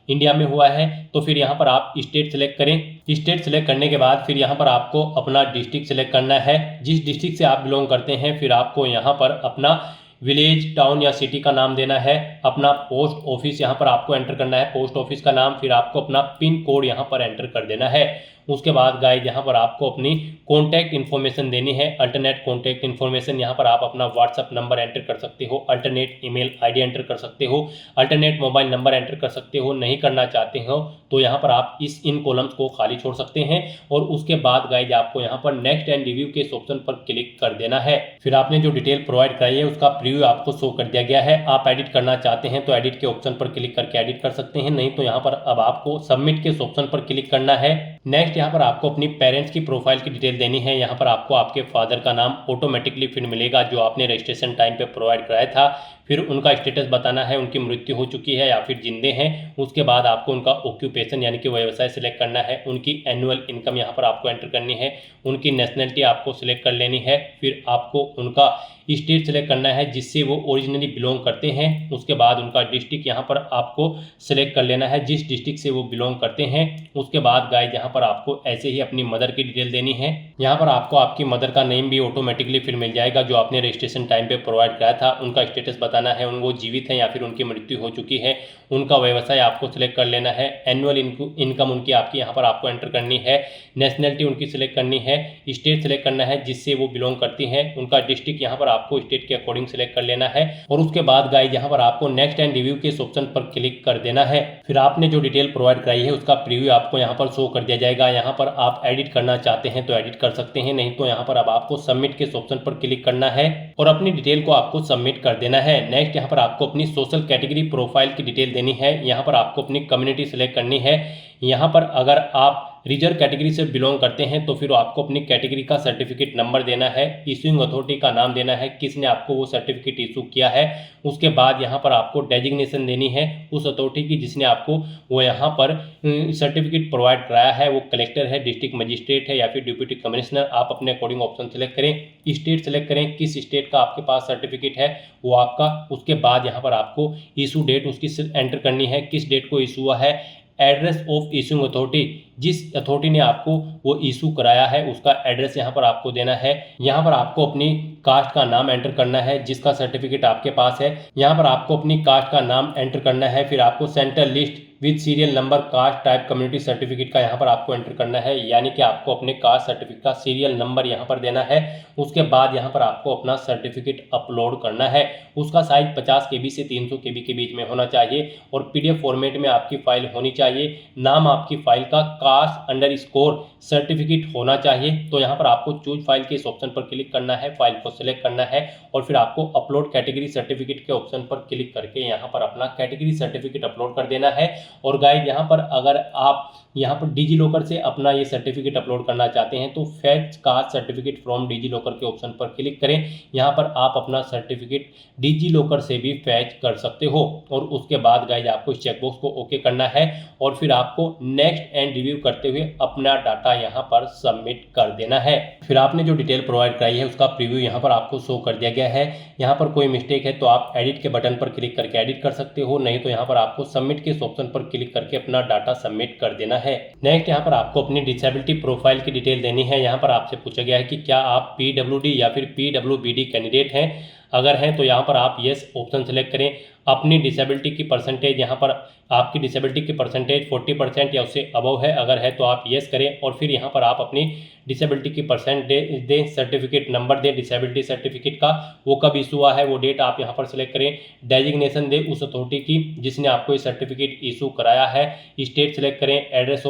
इंडिया में हुआ है तो फिर यहाँ पर आप स्टेट सिलेक्ट करें। स्टेट सिलेक्ट करने के बाद फिर यहाँ पर आपको अपना डिस्ट्रिक्ट सिलेक्ट करना है, जिस डिस्ट्रिक्ट से आप बिलोंग करते हैं। फिर आपको यहाँ पर अपना विलेज, टाउन या सिटी का नाम देना है, अपना पोस्ट ऑफिस यहाँ पर आपको एंटर करना है, पोस्ट ऑफिस का नाम, फिर आपको अपना पिन कोड यहाँ पर एंटर कर देना है। उसके बाद गाइस यहाँ पर आपको अपनी कॉन्टैक्ट इन्फॉर्मेशन देनी है, अल्टरनेट कॉन्टैक्ट इन्फॉर्मेशन। यहाँ पर आप अपना व्हाट्सअप नंबर एंटर कर सकते हो, अल्टरनेट ईमेल आईडी एंटर कर सकते हो, अल्टरनेट मोबाइल नंबर एंटर कर सकते हो। नहीं करना चाहते हो तो यहाँ पर आप इन कॉलम्स को खाली छोड़ सकते हैं और उसके बाद गाइस आपको यहाँ पर नेक्स्ट एंड रिव्यू के ऑप्शन पर क्लिक कर देना है। फिर आपने जो डिटेल प्रोवाइड कराई है उसका प्रीव्यू आपको शो कर दिया गया है। आप एडिट करना चाहते हैं तो एडिट के ऑप्शन पर क्लिक करके एडिट कर सकते हैं, नहीं तो यहाँ पर अब आपको सबमिट के ऑप्शन पर क्लिक करना है। नेक्स्ट यहाँ पर आपको अपनी पेरेंट्स की प्रोफाइल की डिटेल देनी है। यहाँ पर आपको आपके फादर का नाम ऑटोमेटिकली फिर मिलेगा जो आपने रजिस्ट्रेशन टाइम पे प्रोवाइड कराया था। फिर उनका स्टेटस बताना है, उनकी मृत्यु हो चुकी है या फिर जिंदे हैं। उसके बाद आपको उनका ऑक्यूपेशन यानी कि व्यवसाय सिलेक्ट करना है। उनकी एनुअल इनकम यहाँ पर आपको एंटर करनी है। उनकी नेशनलिटी आपको सिलेक्ट कर लेनी है। फिर आपको उनका स्टेट सेलेक्ट करना है जिससे वो ओरिजिनली बिलोंग करते हैं। उसके बाद उनका डिस्ट्रिक्ट यहाँ पर आपको सिलेक्ट कर लेना है जिस डिस्ट्रिक्ट से वो बिलोंग करते हैं। उसके बाद गाइस यहाँ पर आपको ऐसे ही अपनी मदर की डिटेल देनी है। यहाँ पर आपको आपकी मदर का नेम भी ऑटोमेटिकली फिर मिल जाएगा जो आपने रजिस्ट्रेशन टाइम पे प्रोवाइड कराया था। उनका स्टेटस बताना है, वो जीवित हैं या फिर उनकी मृत्यु हो चुकी है। उनका व्यवसाय आपको सिलेक्ट कर लेना है। एनुअल इनकम उनकी आपकी यहाँ पर आपको एंटर करनी है। नेशनलिटी उनकी सिलेक्ट करनी है। स्टेट सिलेक्ट करना है जिससे वो बिलोंग करती हैं। उनका डिस्ट्रिक्ट यहाँ पर आपको स्टेट के अकॉर्डिंग सिलेक्ट कर लेना है। और उसके बाद गाइस यहाँ पर आपको नेक्स्ट एंड रिव्यू के इस ऑप्शन पर क्लिक कर देना है। फिर आपने जो डिटेल प्रोवाइड कराई है उसका प्रीव्यू आपको यहाँ पर शो कर दिया जाएगा। यहाँ पर आप एडिट करना चाहते हैं तो एडिट कर सकते हैं, नहीं तो यहाँ पर अब आपको सबमिट के इस ऑप्शन पर क्लिक करना है और अपनी डिटेल को आपको सबमिट कर देना है। नेक्स्ट यहाँ पर आपको अपनी सोशल कैटेगरी प्रोफाइल की डिटेल देनी है। यहाँ पर आपको अपनी कम्युनिटी सिलेक्ट करनी है। यहाँ पर अगर आप रिजर्व कैटेगरी से बिलोंग करते हैं तो फिर आपको अपनी कैटेगरी का सर्टिफिकेट नंबर देना है। इशूइंग अथॉरिटी का नाम देना है, किसने आपको वो सर्टिफिकेट इशू किया है। उसके बाद यहाँ पर आपको डेजिग्नेशन देनी है उस अथॉरिटी की जिसने आपको वो यहाँ पर सर्टिफिकेट प्रोवाइड कराया है। वो कलेक्टर है, डिस्ट्रिक्ट मजिस्ट्रेट है या फिर डिप्टी कमिश्नर। आप अपने अकॉर्डिंग ऑप्शन सेलेक्ट करें। स्टेट सेलेक्ट करें, किस स्टेट का आपके पास सर्टिफिकेट है वो आपका। उसके बाद यहाँ पर आपको इशू डेट उसकी एंटर करनी है, किस डेट को इशू हुआ है। एड्रेस ऑफ इशूइंग अथॉरिटी, जिस अथॉरिटी ने आपको वो इशू कराया है उसका एड्रेस यहाँ पर आपको देना है। यहाँ पर आपको अपनी कास्ट का नाम एंटर करना है जिसका सर्टिफिकेट आपके पास है। यहाँ पर आपको अपनी कास्ट का नाम एंटर करना है। फिर आपको central list with serial number caste type community certificate का यहाँ पर आपको एंटर करना है, यानी कि आपको अपने कास्ट सर्टिफिकेट का सीरियल नंबर यहाँ पर देना है। उसके बाद यहाँ पर आपको अपना सर्टिफिकेट अपलोड करना है। उसका साइज 50 KB से 300 KB के बीच में होना चाहिए और PDF फॉर्मेट में आपकी फाइल होनी चाहिए। नाम आपकी फाइल का कास्ट_सर्टिफिकेट होना चाहिए। तो यहाँ पर आपको चूज फाइल के इस ऑप्शन पर क्लिक करना है, फाइल को सिलेक्ट करना है और फिर आपको अपलोड कैटेगरी सर्टिफिकेट के ऑप्शन पर क्लिक करके यहाँ पर अपना कैटेगरी सर्टिफिकेट अपलोड कर देना है। और गाइस यहाँ पर अगर आप यहाँ पर डिजी लॉकर से अपना ये सर्टिफिकेट अपलोड करना चाहते हैं तो fetch caste certificate from DigiLocker के ऑप्शन पर क्लिक करें। यहाँ पर आप अपना सर्टिफिकेट डिजी लॉकर से भी फैच कर सकते हो। और उसके बाद गाइस आपको इस चेकबॉक्स को ओके करना है और फिर आपको नेक्स्ट एंड रिव्यू करते हुए अपना डाटा यहाँ पर सबमिट कर देना है। फिर आपने जो डिटेल प्रोवाइड कराई है उसका प्रीव्यू यहाँ पर आपको शो कर दिया गया है। यहाँ पर कोई मिस्टेक है तो आप एडिट के बटन पर क्लिक करके एडिट कर सकते हो, नहीं तो यहाँ पर आपको सबमिट के ऑप्शन पर क्लिक करके अपना डाटा सबमिट कर देना है। नेक्स्ट यहाँ पर आपको अपनी डिसेबिलिटी प्रोफाइल की डिटेल देनी है। यहाँ पर आपसे पूछा गया है कि क्या आप PWD या फिर PWBD कैंडिडेट हैं। अगर हैं तो यहाँ पर आप यस ऑप्शन सेलेक्ट करें। अपनी डिसेबिलिटी की परसेंटेज, यहाँ पर आपकी डिसेबिलिटी की परसेंटेज 40% या उससे अबव है, अगर है तो आप यस करें और फिर यहाँ पर आप अपनी डिसेबिलिटी की परसेंटेज दें, सर्टिफिकेट नंबर दें डिसेबिलिटी सर्टिफिकेट का, वो कब इशू हुआ है वो डेट आप यहाँ पर सिलेक्ट करें। डेजिग्नेशन दें उस अथॉरिटी की जिसने आपको ये सर्टिफिकेट इशू कराया है। स्टेट सेलेक्ट करें। एड्रेस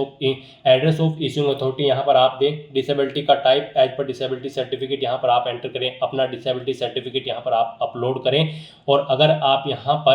ऑफ इशूइंग अथॉरिटी यहाँ पर आप दें। डिसेबिलिटी का type as per disability certificate यहाँ पर आप एंटर करें। अपना डिसेबिलिटी सर्टिफिकेट यहाँ पर आप अपलोड करें। और अगर आप यहाँ पर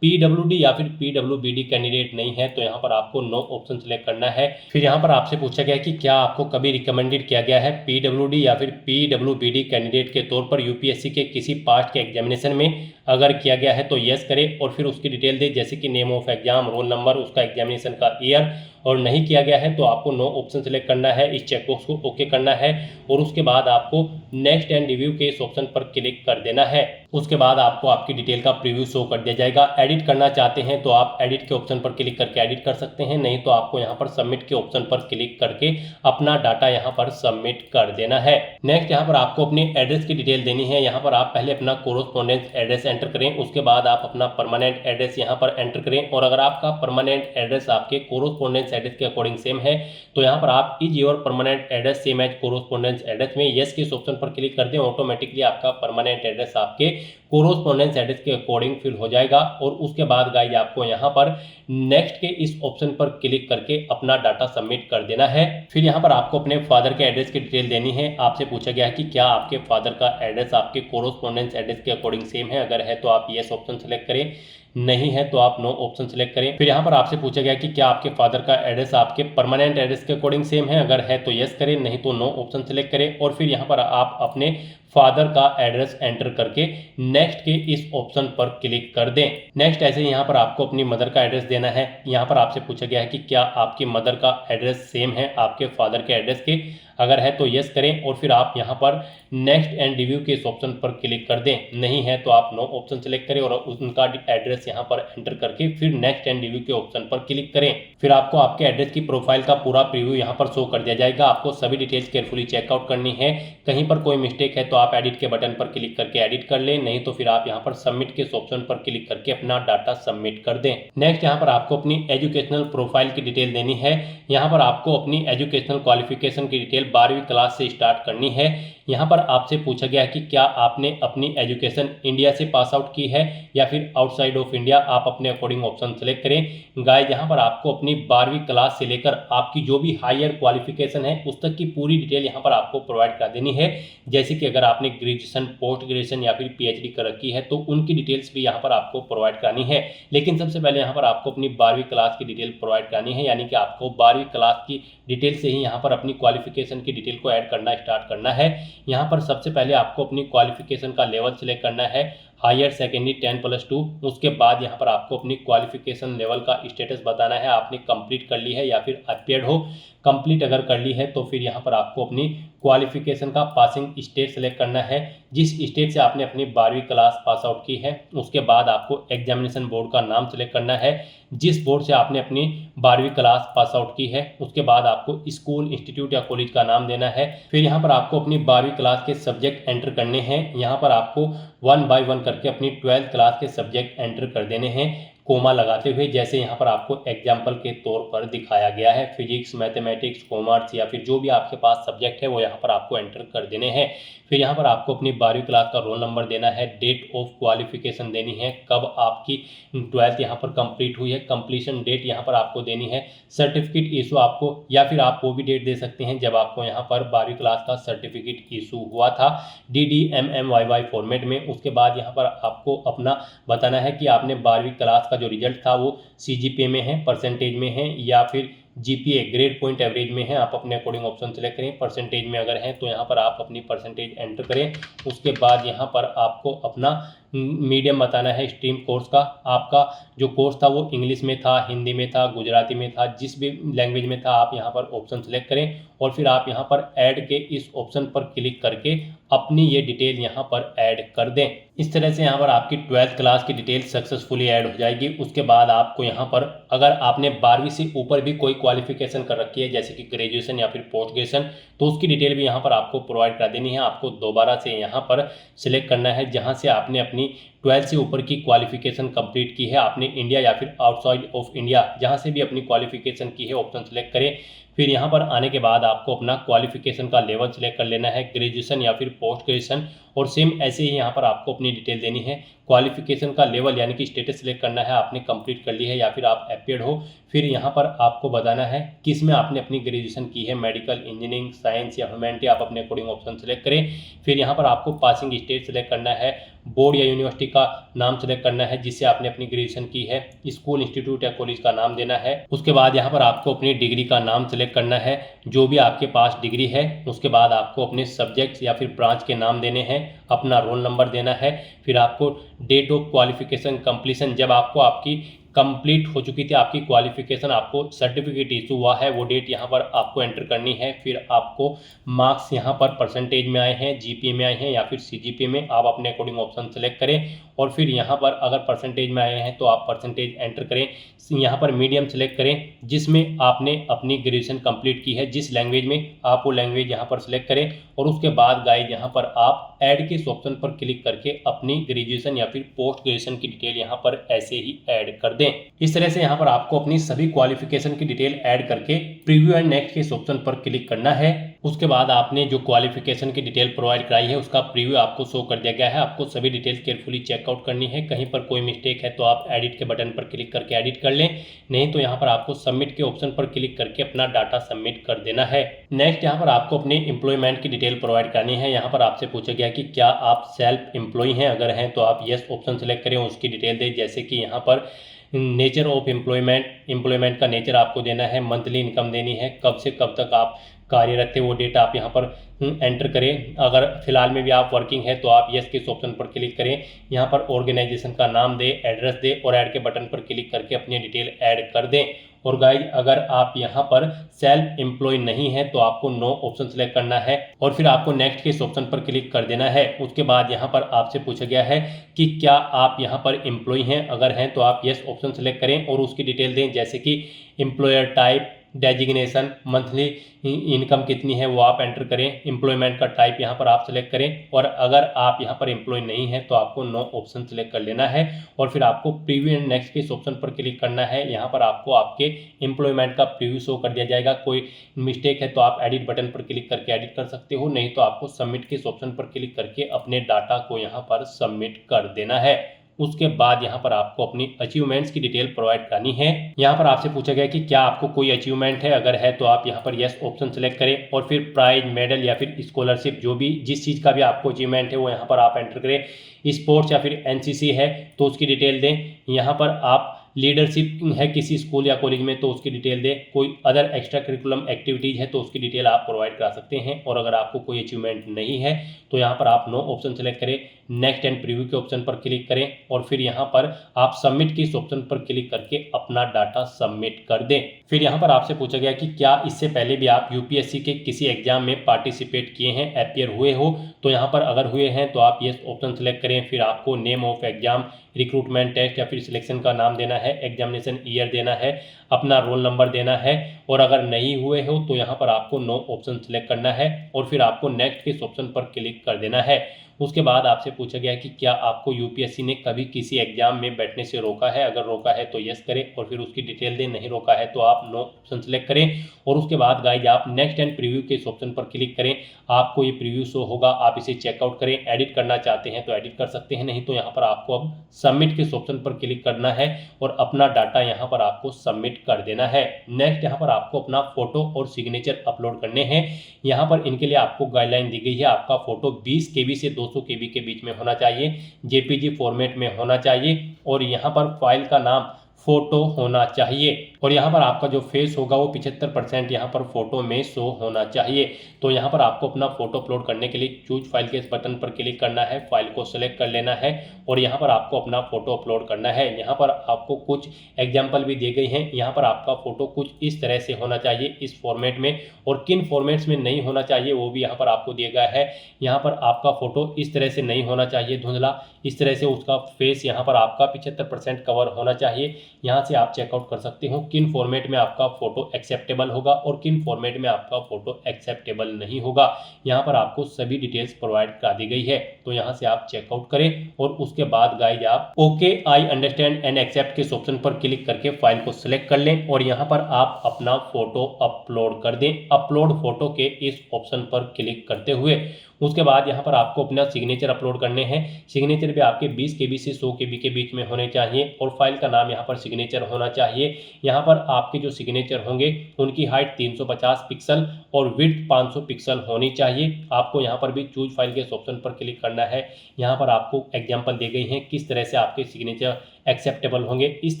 PWD या फिर PWBD कैंडिडेट नहीं है तो यहाँ पर आपको नो ऑप्शन सेलेक्ट करना है। फिर यहाँ पर आपसे पूछा गया कि क्या आपको कभी रिकमेंडेड किया गया है PWD या फिर PWBD कैंडिडेट के तौर पर यूपीएससी के किसी पास्ट के एग्जामिनेशन में। अगर किया गया है तो यस करें और फिर उसकी डिटेल दे, जैसे कि name of exam, roll number, उसका एग्जामिनेशन का ईयर। और नहीं किया गया है तो आपको नो ऑप्शन सेलेक्ट करना है, इस चेकबॉक्स को ओके करना है और उसके बाद आपको नेक्स्ट एंड रिव्यू के इस ऑप्शन पर क्लिक कर देना है। उसके बाद आपको आपकी डिटेल का प्रीव्यू शो कर दिया जाएगा। एडिट करना चाहते हैं तो आप एडिट के ऑप्शन पर क्लिक करके एडिट कर सकते हैं, नहीं तो आपको यहाँ पर सबमिट के ऑप्शन पर क्लिक करके अपना डाटा यहाँ पर सबमिट कर देना है। नेक्स्ट यहाँ पर आपको अपनी एड्रेस की डिटेल देनी है। यहाँ पर आप पहले अपना कोरोस्पोंडेंस एड्रेस एंटर करें, उसके बाद आप अपना परमानेंट एड्रेस यहाँ पर एंटर करें। और अगर आपका परमानेंट एड्रेस आपके कोरोस्पोंडेंस एड्रेस के अकॉर्डिंग सेम है तो यहाँ पर आप is your permanent address same as correspondence address में यस के इस ऑप्शन पर क्लिक कर दें। ऑटोमेटिकली आपका परमानेंट एड्रेस आपके कोरोस्पोंडेंस एड्रेस के अकॉर्डिंग फिल हो जाएगा। और उसके बाद गाइस आपको यहाँ पर नेक्स्ट के इस ऑप्शन पर क्लिक करके अपना डाटा सबमिट कर देना है। फिर यहाँ पर आपको अपने फादर के एड्रेस की डिटेल देनी है। आपसे पूछा गया है कि क्या आपके फादर का एड्रेस आपके कोरोस्पोंडेंस एड्रेस के अकॉर्डिंग सेम है। अगर है तो आप यस ऑप्शन सेलेक्ट करें। नहीं है तो आप नो ऑप्शन सेलेक्ट करें। फिर यहाँ पर आपसे पूछा गया कि क्या आपके फादर का एड्रेस आपके परमानेंट एड्रेस के अकॉर्डिंग सेम है, अगर है तो यस करें, नहीं तो नो ऑप्शन सेलेक्ट करें। और फिर यहाँ पर आप अपने फादर का एड्रेस एंटर करके नेक्स्ट के इस ऑप्शन पर क्लिक कर दें। नेक्स्ट ऐसे यहाँ पर आपको अपनी मदर का एड्रेस देना है। यहाँ पर आपसे पूछा गया है कि क्या आपकी मदर का एड्रेस सेम है आपके फादर के एड्रेस के, अगर है तो यस करें और फिर आप यहाँ पर नेक्स्ट एंड रिव्यू के इस ऑप्शन पर क्लिक कर दें। नहीं है तो आप नो ऑप्शन सेलेक्ट करें और उनका एड्रेस यहाँ पर एंटर करके फिर नेक्स्ट एंड रिव्यू के ऑप्शन पर क्लिक करें। फिर आपको आपके एड्रेस की प्रोफाइल का पूरा प्रीव्यू यहाँ पर शो कर दिया जाएगा। आपको सभी डिटेल्स केयरफुली चेकआउट करनी है। कहीं पर कोई मिस्टेक है तो आप एडिट के बटन पर क्लिक करके एडिट कर लें, नहीं तो फिर आप यहाँ पर सबमिट के ऑप्शन पर क्लिक करके अपना डाटा सबमिट कर दें। नेक्स्ट यहाँ पर आपको अपनी एजुकेशनल प्रोफाइल की डिटेल देनी है। यहाँ पर आपको अपनी एजुकेशनल क्वालिफिकेशन की डिटेल 12वीं क्लास से स्टार्ट करनी है। यहाँ पर आपसे पूछा गया कि क्या आपने अपनी एजुकेशन इंडिया से पास आउट की है या फिर आउटसाइड ऑफ इंडिया, आप अपने अकॉर्डिंग ऑप्शन सेलेक्ट करें। गाइस यहाँ पर आपको अपनी 12वीं क्लास से लेकर आपकी जो भी हायर क्वालिफिकेशन है उस तक की पूरी डिटेल यहाँ पर आपको प्रोवाइड कर देनी है। जैसे कि अगर आपने ग्रेजुएशन, पोस्ट ग्रेजुएशन या फिर पीएचडी कर रखी है तो उनकी डिटेल्स भी यहाँ पर आपको प्रोवाइड करानी है। लेकिन सबसे पहले यहाँ पर आपको अपनी 12वीं क्लास की डिटेल प्रोवाइड करानी है, यानी कि आपको 12वीं क्लास की डिटेल से ही यहाँ पर अपनी क्वालिफिकेशन की डिटेल को ऐड करना स्टार्ट करना है। यहाँ पर सबसे पहले आपको अपनी क्वालिफिकेशन का लेवल सेलेक्ट करना है, हायर सेकेंडरी 10+2। उसके बाद यहाँ पर आपको अपनी क्वालिफिकेशन लेवल का स्टेटस बताना है, आपने कंप्लीट कर ली है या फिर अपियर्ड हो। कंप्लीट अगर कर ली है तो फिर यहाँ पर आपको अपनी क्वालिफिकेशन का पासिंग स्टेट सेलेक्ट करना है, जिस स्टेट से आपने अपनी 12वीं क्लास पास आउट की है। उसके बाद आपको एग्जामिनेशन बोर्ड का नाम सेलेक्ट करना है, जिस बोर्ड से आपने अपनी 12वीं क्लास पास आउट की है। उसके बाद आपको स्कूल, इंस्टीट्यूट या कॉलेज का नाम देना है। फिर यहाँ पर आपको अपनी 12वीं क्लास के सब्जेक्ट एंटर करने हैं। यहाँ पर आपको 1 बाय 1 करके अपनी 12th क्लास के सब्जेक्ट एंटर कर देने हैं, कोमा लगाते हुए, जैसे यहाँ पर आपको एग्जाम्पल के तौर पर दिखाया गया है। फिजिक्स, मैथमेटिक्स, कॉमर्स या फिर जो भी आपके पास सब्जेक्ट है वो यहाँ पर आपको एंटर कर देने हैं। फिर यहाँ पर आपको अपनी 12वीं क्लास का रोल नंबर देना है, डेट ऑफ क्वालिफिकेशन देनी है, कब आपकी 12th यहाँ पर कंप्लीट हुई है, कंप्लीशन डेट यहाँ पर आपको देनी है, सर्टिफिकेट इशू आपको, या फिर आप वो भी डेट दे सकते हैं जब आपको यहाँ पर 12वीं क्लास का सर्टिफिकेट इशू हुआ था DDMMYY फॉर्मेट में। उसके बाद यहाँ पर आपको अपना बताना है कि आपने 12वीं क्लास का जो रिजल्ट था वो CGPA में है, परसेंटेज में है या फिर GPA ग्रेड पॉइंट एवरेज में है। आप अपने अकॉर्डिंग ऑप्शन सेलेक्ट करें। परसेंटेज में अगर है तो यहाँ पर आप अपनी परसेंटेज एंटर करें। उसके बाद यहाँ पर आपको अपना मीडियम बताना है स्ट्रीम कोर्स का। आपका जो कोर्स था वो इंग्लिश में था, हिंदी में था, गुजराती में था, जिस भी लैंग्वेज में था आप यहाँ पर ऑप्शन सेलेक्ट करें और फिर आप यहाँ पर ऐड के इस ऑप्शन पर क्लिक करके अपनी ये डिटेल यहाँ पर ऐड कर दें। इस तरह से यहाँ पर आपकी 12th क्लास की डिटेल सक्सेसफुली ऐड हो जाएगी। उसके बाद आपको यहाँ पर अगर आपने 12वीं से ऊपर भी कोई क्वालिफिकेशन कर रखी है जैसे कि ग्रेजुएशन या फिर पोस्ट ग्रेजुएशन, तो उसकी डिटेल भी यहाँ पर आपको प्रोवाइड करा देनी है। आपको दोबारा से यहाँ पर सिलेक्ट करना है जहाँ से आपने अपनी 12th से ऊपर की क्वालिफिकेशन कंप्लीट की है, आपने इंडिया या फिर आउटसाइड ऑफ इंडिया जहाँ से भी अपनी क्वालिफिकेशन की है ऑप्शन सेलेक्ट करें। फिर यहाँ पर आने के बाद आपको अपना क्वालिफिकेशन का लेवल सेलेक्ट कर लेना है, ग्रेजुएशन या फिर पोस्ट ग्रेजुएशन, और सेम ऐसे ही यहाँ पर आपको अपनी डिटेल देनी है। क्वालिफिकेशन का लेवल यानी कि स्टेटस सेलेक्ट करना है, आपने कंप्लीट कर ली है या फिर आप अपियर्ड हो। फिर यहाँ पर आपको बताना है किस में आपने अपनी ग्रेजुएशन की है, मेडिकल, इंजीनियरिंग, साइंस या ह्यूमैनिटी, आप अपने अकॉर्डिंग ऑप्शन सेलेक्ट करें। फिर यहाँ पर आपको पासिंग स्टेट सेलेक्ट करना है, बोर्ड या यूनिवर्सिटी का नाम सेलेक्ट करना है जिससे आपने अपनी ग्रेजुएशन की है, स्कूल, इंस्टीट्यूट या कॉलेज का नाम देना है। उसके बाद यहाँ पर आपको अपनी डिग्री का नाम सेलेक्ट करना है, जो भी आपके पास डिग्री है। उसके बाद आपको अपने सब्जेक्ट्स या फिर ब्रांच के नाम देने हैं, अपना रोल नंबर देना है। फिर आपको डेट ऑफ क्वालिफिकेशन कंप्लीशन, जब आपको आपकी कंप्लीट हो चुकी थी आपकी क्वालिफिकेशन, आपको सर्टिफिकेट इशू हुआ है, वो डेट यहाँ पर आपको एंटर करनी है। फिर आपको मार्क्स यहाँ पर परसेंटेज में आए हैं, GPA में आए हैं या फिर CGPA में, आप अपने अकॉर्डिंग ऑप्शन सेलेक्ट करें। और फिर यहाँ पर अगर परसेंटेज में आए हैं तो आप परसेंटेज एंटर करें। यहाँ पर मीडियम सेलेक्ट करें जिसमें आपने अपनी ग्रेजुएशन कंप्लीट की है, जिस लैंग्वेज में आप वो लैंग्वेज यहाँ पर सेलेक्ट करें। और उसके बाद गाइस यहाँ पर आप ऐड के ऑप्शन पर क्लिक करके अपनी ग्रेजुएशन या फिर पोस्ट ग्रेजुएशन की डिटेल यहाँ पर ऐसे ही ऐड कर दें। इस तरह से यहाँ पर आपको अपनी सभी क्वालिफिकेशन की डिटेल ऐड करके प्रीव्यू एंड नेक्स्ट के ऑप्शन पर क्लिक करना है। उसके बाद आपने जो क्वालिफिकेशन की डिटेल प्रोवाइड कराई है उसका प्रीव्यू आपको शो कर दिया गया है। आपको सभी डिटेल केयरफुली चेकआउट करनी है। कहीं पर कोई मिस्टेक है तो आप एडिट के बटन पर क्लिक करके एडिट कर लें, नहीं तो यहाँ पर आपको सबमिट के ऑप्शन पर क्लिक करके अपना डाटा सबमिट कर देना है। नेक्स्ट यहाँ पर आपको अपने एम्प्लॉयमेंट की डिटेल प्रोवाइड करनी है। यहाँ पर आपसे पूछा गया कि क्या आप सेल्फ एम्प्लॉय हैं, अगर हैं तो आप यस ऑप्शन सेलेक्ट करें, उसकी डिटेल दें, जैसे कि यहाँ पर नेचर ऑफ एम्प्लॉयमेंट का नेचर आपको देना है, मंथली इनकम देनी है, कब से कब तक आप कार्यरत थे वो डेट आप यहाँ पर एंटर करें। अगर फिलहाल में भी आप वर्किंग है तो आप यस के इस ऑप्शन पर क्लिक करें, यहाँ पर ऑर्गेनाइजेशन का नाम दें, एड्रेस दें और ऐड के बटन पर क्लिक करके अपनी डिटेल ऐड कर दें। और गाइज अगर आप यहाँ पर सेल्फ एम्प्लॉय नहीं है तो आपको नो ऑप्शन सेलेक्ट करना है और फिर आपको नेक्स्ट के इस ऑप्शन पर क्लिक कर देना है। उसके बाद यहाँ पर आपसे पूछा गया है कि क्या आप यहाँ पर एम्प्लॉय हैं, अगर हैं तो आप यस ऑप्शन सेलेक्ट करें और उसकी डिटेल दें, जैसे कि employer type, designation, monthly income कितनी है वो आप एंटर करें, एम्प्लॉयमेंट का टाइप यहाँ पर आप सेलेक्ट करें। और अगर आप यहाँ पर एम्प्लॉय नहीं है तो आपको नो ऑप्शन सेलेक्ट कर लेना है और फिर आपको प्रीव्यू एंड नेक्स्ट के इस ऑप्शन पर क्लिक करना है। यहाँ पर आपको आपके एम्प्लॉयमेंट का प्रीव्यू शो कर दिया जाएगा। कोई मिस्टेक है तो आप एडिट बटन पर क्लिक करके एडिट कर सकते हो, नहीं तो आपको सबमिट के इस ऑप्शन पर क्लिक करके अपने डाटा को यहाँ पर सबमिट कर देना है। उसके बाद यहाँ पर आपको अपनी अचीवमेंट्स की डिटेल प्रोवाइड करनी है। यहाँ पर आपसे पूछा गया कि क्या आपको कोई अचीवमेंट है, अगर है तो आप यहाँ पर यस ऑप्शन सेलेक्ट करें और फिर प्राइज, मेडल या फिर स्कॉलरशिप, जो भी जिस चीज़ का भी आपको अचीवमेंट है वो यहाँ पर आप एंटर करें। स्पोर्ट्स या फिर एनसीसी है तो उसकी डिटेल दें। यहाँ पर आप लीडरशिप है किसी स्कूल या कॉलेज में तो उसकी डिटेल दें। कोई अदर एक्स्ट्रा करिकुलम एक्टिविटीज़ है तो उसकी डिटेल आप प्रोवाइड करा सकते हैं। और अगर आपको कोई अचीवमेंट नहीं है तो यहाँ पर आप नो ऑप्शन सेलेक्ट करें, नेक्स्ट एंड प्रीव्यू के ऑप्शन पर क्लिक करें और फिर यहाँ पर आप सबमिट के इस ऑप्शन पर क्लिक करके अपना डाटा सबमिट कर दें। फिर यहाँ पर आपसे पूछा गया कि क्या इससे पहले भी आप यूपीएससी के किसी एग्जाम में पार्टिसिपेट किए हैं, अपियर हुए हो, तो यहाँ पर अगर हुए हैं तो आप यस ऑप्शन सेलेक्ट करें। फिर आपको name of exam, recruitment test या फिर सिलेक्शन का नाम देना है, एग्जामिनेशन ईयर देना है, अपना रोल नंबर देना है। और अगर नहीं हुए हो तो यहाँ पर आपको नो ऑप्शन सेलेक्ट करना है और फिर आपको नेक्स्ट के इस ऑप्शन पर क्लिक कर देना है। उसके बाद आपसे पूछा गया कि क्या आपको यूपीएससी ने कभी किसी एग्जाम में बैठने से रोका है, अगर रोका है तो यस करें और फिर उसकी डिटेल दें, नहीं रोका है तो आप नो ऑप्शन सेलेक्ट करें। और उसके बाद गाइज आप नेक्स्ट एंड प्रीव्यू के इस ऑप्शन पर क्लिक करें। आपको ये प्रीव्यू शो होगा, आप इसे चेकआउट करें। एडिट करना चाहते हैं तो एडिट कर सकते हैं, नहीं तो यहाँ पर आपको अब सबमिट के इस ऑप्शन पर क्लिक करना है और अपना डाटा यहाँ पर आपको सबमिट कर देना है। नेक्स्ट यहाँ पर आपको अपना फोटो और सिग्नेचर अपलोड करने हैं। यहाँ पर इनके लिए आपको गाइडलाइन दी गई है, आपका फोटो 20 KB से 200 KB के बीच में होना चाहिए, जेपीजी फॉर्मेट में होना चाहिए और यहाँ पर फाइल का नाम फोटो होना चाहिए और यहाँ पर आपका जो फेस होगा वो 75% यहाँ पर फोटो में शो होना चाहिए। तो यहाँ पर आपको अपना फोटो अपलोड करने के लिए चूज फाइल के इस बटन पर क्लिक करना है, फाइल को सेलेक्ट कर लेना है और यहाँ पर आपको अपना फोटो अपलोड करना है। यहाँ पर आपको कुछ एग्जाम्पल भी दिए गए हैं। यहाँ पर आपका फोटो कुछ इस तरह से होना चाहिए, इस फॉर्मेट में, और किन फॉर्मेट्स में नहीं होना चाहिए वो भी यहाँ पर आपको दिया गया है। यहाँ पर आपका फोटो इस तरह से नहीं होना चाहिए धुंधला, इस तरह से उसका फेस यहाँ पर आपका 75% कवर होना चाहिए। यहाँ से आप चेकआउट कर सकते हो किन फॉर्मेट में आपका फोटो एक्सेप्टेबल होगा और किन फॉर्मेट में आपका फोटो एक्सेप्टेबल नहीं होगा। यहाँ पर आपको सभी डिटेल्स प्रोवाइड करा दी गई है, तो यहाँ से आप चेकआउट करें और उसके बाद गाइज आप okay I understand and accept के ऑप्शन पर क्लिक करके फाइल को सिलेक्ट कर लें और यहाँ पर आप अपना फोटो अपलोड कर दें। अपलोड फोटो के इस ऑप्शन पर क्लिक करते हुए उसके बाद यहाँ पर आपको अपना सिग्नेचर अपलोड करने हैं। सिग्नेचर भी आपके 20 KB से 100 KB के बीच में होने चाहिए और फाइल का नाम यहाँ पर सिग्नेचर होना चाहिए। यहाँ पर आपके जो सिग्नेचर होंगे उनकी हाइट 350 पिक्सल और विड्थ 500 पिक्सल होनी चाहिए। आपको यहाँ पर भी चूज फाइल के ऑप्शन पर क्लिक करना है। यहाँ पर आपको एग्जाम्पल दी गई हैं किस तरह से आपके सिग्नेचर एक्सेप्टेबल होंगे, इस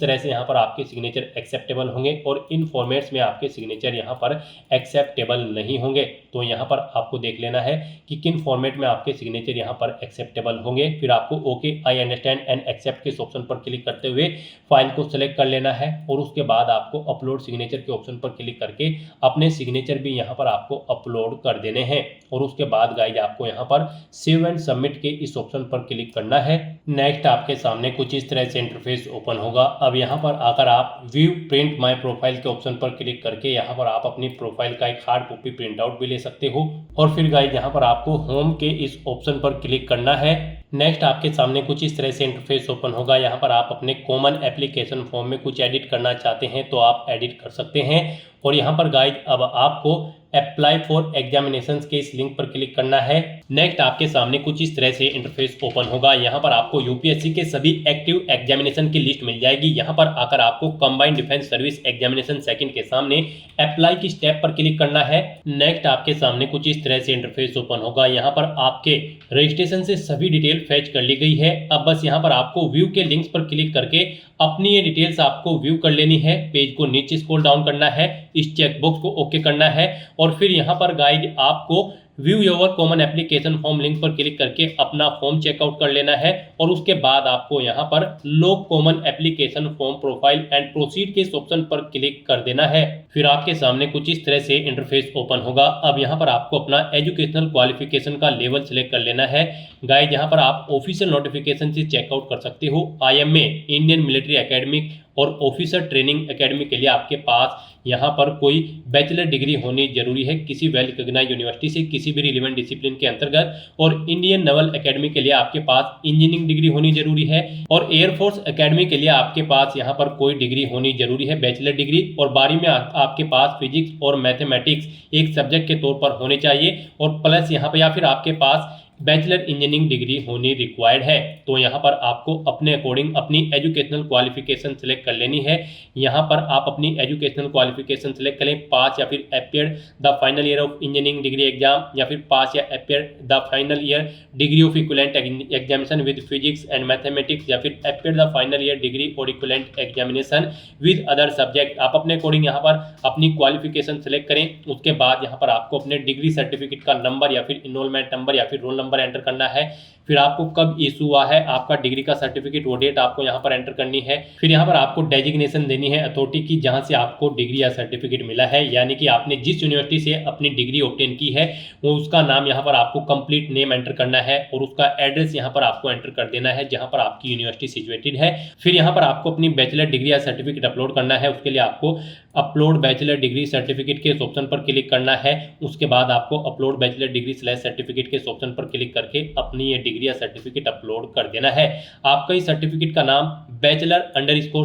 तरह से यहाँ पर आपके सिग्नेचर एक्सेप्टेबल होंगे और इन फॉर्मेट्स में आपके सिग्नेचर यहाँ पर एक्सेप्टेबल नहीं होंगे। तो यहाँ पर आपको देख लेना है कि किन फॉर्मेट में आपके सिग्नेचर यहाँ पर एक्सेप्टेबल होंगे। फिर आपको okay I understand and accept के ऑप्शन पर क्लिक करते हुए फाइल को सिलेक्ट कर लेना है और उसके बाद आपको अपलोड सिग्नेचर के ऑप्शन पर क्लिक करके अपने सिग्नेचर भी यहाँ पर आपको अपलोड कर देने हैं और उसके बाद गाइज आपको यहाँ पर सेव एंड सबमिट के इस ऑप्शन पर क्लिक करना है। नेक्स्ट आपके सामने कुछ इस तरह से इंटरफेस ओपन होगा। अब यहाँ पर आकर आप व्यू प्रिंट माय प्रोफाइल के ऑप्शन पर क्लिक करके यहाँ पर आप अपनी प्रोफाइल का एक हार्ड कॉपी प्रिंट आउट भी ले सकते हो और फिर गाइज यहाँ पर आपको होम के इस ऑप्शन पर क्लिक करना है। नेक्स्ट आपके सामने कुछ इस तरह से इंटरफेस ओपन होगा। यहाँ पर आप अपने कॉमन एप्लीकेशन फॉर्म में कुछ एडिट करना चाहते हैं तो आप एडिट कर सकते हैं और यहाँ पर गाइज अब आपको अप्लाई फॉर एग्जामिनेशंस के इस लिंक पर क्लिक करना है। नेक्स्ट आपके सामने कुछ इस तरह से इंटरफेस ओपन होगा। यहाँ पर आपको यूपीएससी के सभी एक्टिव एग्जामिनेशन की लिस्ट मिल जाएगी। यहाँ पर आकर आपको combined defence service examination second के सामने अप्लाई की स्टेप पर क्लिक करना है। नेक्स्ट आपके सामने कुछ इस तरह से इंटरफेस ओपन होगा। यहाँ पर आपके रजिस्ट्रेशन से सभी डिटेल फैच कर ली गई है। अब बस यहाँ पर आपको व्यू के लिंक्स पर क्लिक करके अपनी ये डिटेल्स आपको व्यू कर लेनी है। पेज को नीचे स्क्रॉल डाउन करना है, इस चेकबॉक्स को ओके करना है और फिर यहाँ पर गाइड आपको view your common application form link पर क्लिक करके अपना फॉर्म चेकआउट कर लेना है और उसके बाद आपको यहाँ पर लोग common application form profile and proceed के इस ऑप्शन पर क्लिक कर देना है। फिर आपके सामने कुछ इस तरह से इंटरफेस ओपन होगा। अब यहाँ पर आपको अपना एजुकेशनल क्वालिफिकेशन का लेवल सिलेक्ट कर लेना है। गाइड यहाँ पर आप ऑफिशियल नोटिफिकेशन से चेकआउट कर सकते हो। IMA इंडियन मिलिट्री एकेडमिक और ऑफिसर ट्रेनिंग एकेडमी के लिए आपके पास यहाँ पर कोई बैचलर डिग्री होनी जरूरी है किसी वेल रिकॉग्नाइज्ड यूनिवर्सिटी से किसी भी रिलेवेंट डिसिप्लिन के अंतर्गत, और इंडियन नेवल एकेडमी के लिए आपके पास इंजीनियरिंग डिग्री होनी जरूरी है, और एयरफोर्स एकेडमी के लिए आपके पास यहाँ पर कोई डिग्री होनी जरूरी है बैचलर डिग्री, और 12वीं में आपके पास फिजिक्स और मैथमेटिक्स एक सब्जेक्ट के तौर पर होने चाहिए, और प्लस यहाँ पर या फिर आपके पास बैचलर इंजीनियरिंग डिग्री होनी रिक्वायर्ड है। तो यहाँ पर आपको अपने अकॉर्डिंग अपनी एजुकेशनल क्वालिफिकेशन सिलेक्ट कर लेनी है। यहाँ पर आप अपनी एजुकेशनल क्वालिफिकेशन सिलेक्ट करें, पास या फिर appear the final year of engineering degree exam, या फिर पास या appear the final year degree of equivalent examination with physics and mathematics, या फिर appear the final year degree और equivalent examination with other subject. आप अपने अकॉर्डिंग यहाँ पर अपनी क्वालिफिकेशन सिलेक्ट करें। उसके बाद यहाँ पर आपको अपने डिग्री सर्टिफिकेट का नंबर या फिर इनरोलमेंट नंबर या फिर रोल नंबर एंटर करना है। फिर आपको कब इशू हुआ है आपका डिग्री का सर्टिफिकेट, वो डेट आपको यहाँ पर एंटर करनी है। फिर यहाँ पर आपको डेजिग्नेशन देनी है अथॉरिटी की जहाँ से आपको डिग्री या सर्टिफिकेट मिला है, यानी कि आपने जिस यूनिवर्सिटी से अपनी डिग्री ऑब्टेन की है वो उसका नाम यहाँ पर आपको कंप्लीट नेम एंटर करना है और उसका एड्रेस यहाँ पर आपको एंटर कर देना है जहाँ पर आपकी यूनिवर्सिटी सिचुएटेड है। फिर यहाँ पर आपको अपनी बैचलर डिग्री या सर्टिफिकेट अपलोड करना है। उसके लिए आपको अपलोड बैचलर डिग्री सर्टिफिकेट के इस ऑप्शन पर क्लिक करना है। उसके बाद आपको अपलोड बैचलर डिग्री / सर्टिफिकेट के इस ऑप्शन पर क्लिक करके अपनी ये डिग्री या सर्टिफिकेट अपलोड कर देना है। आपका इस सर्टिफिकेट का नाम बैचलर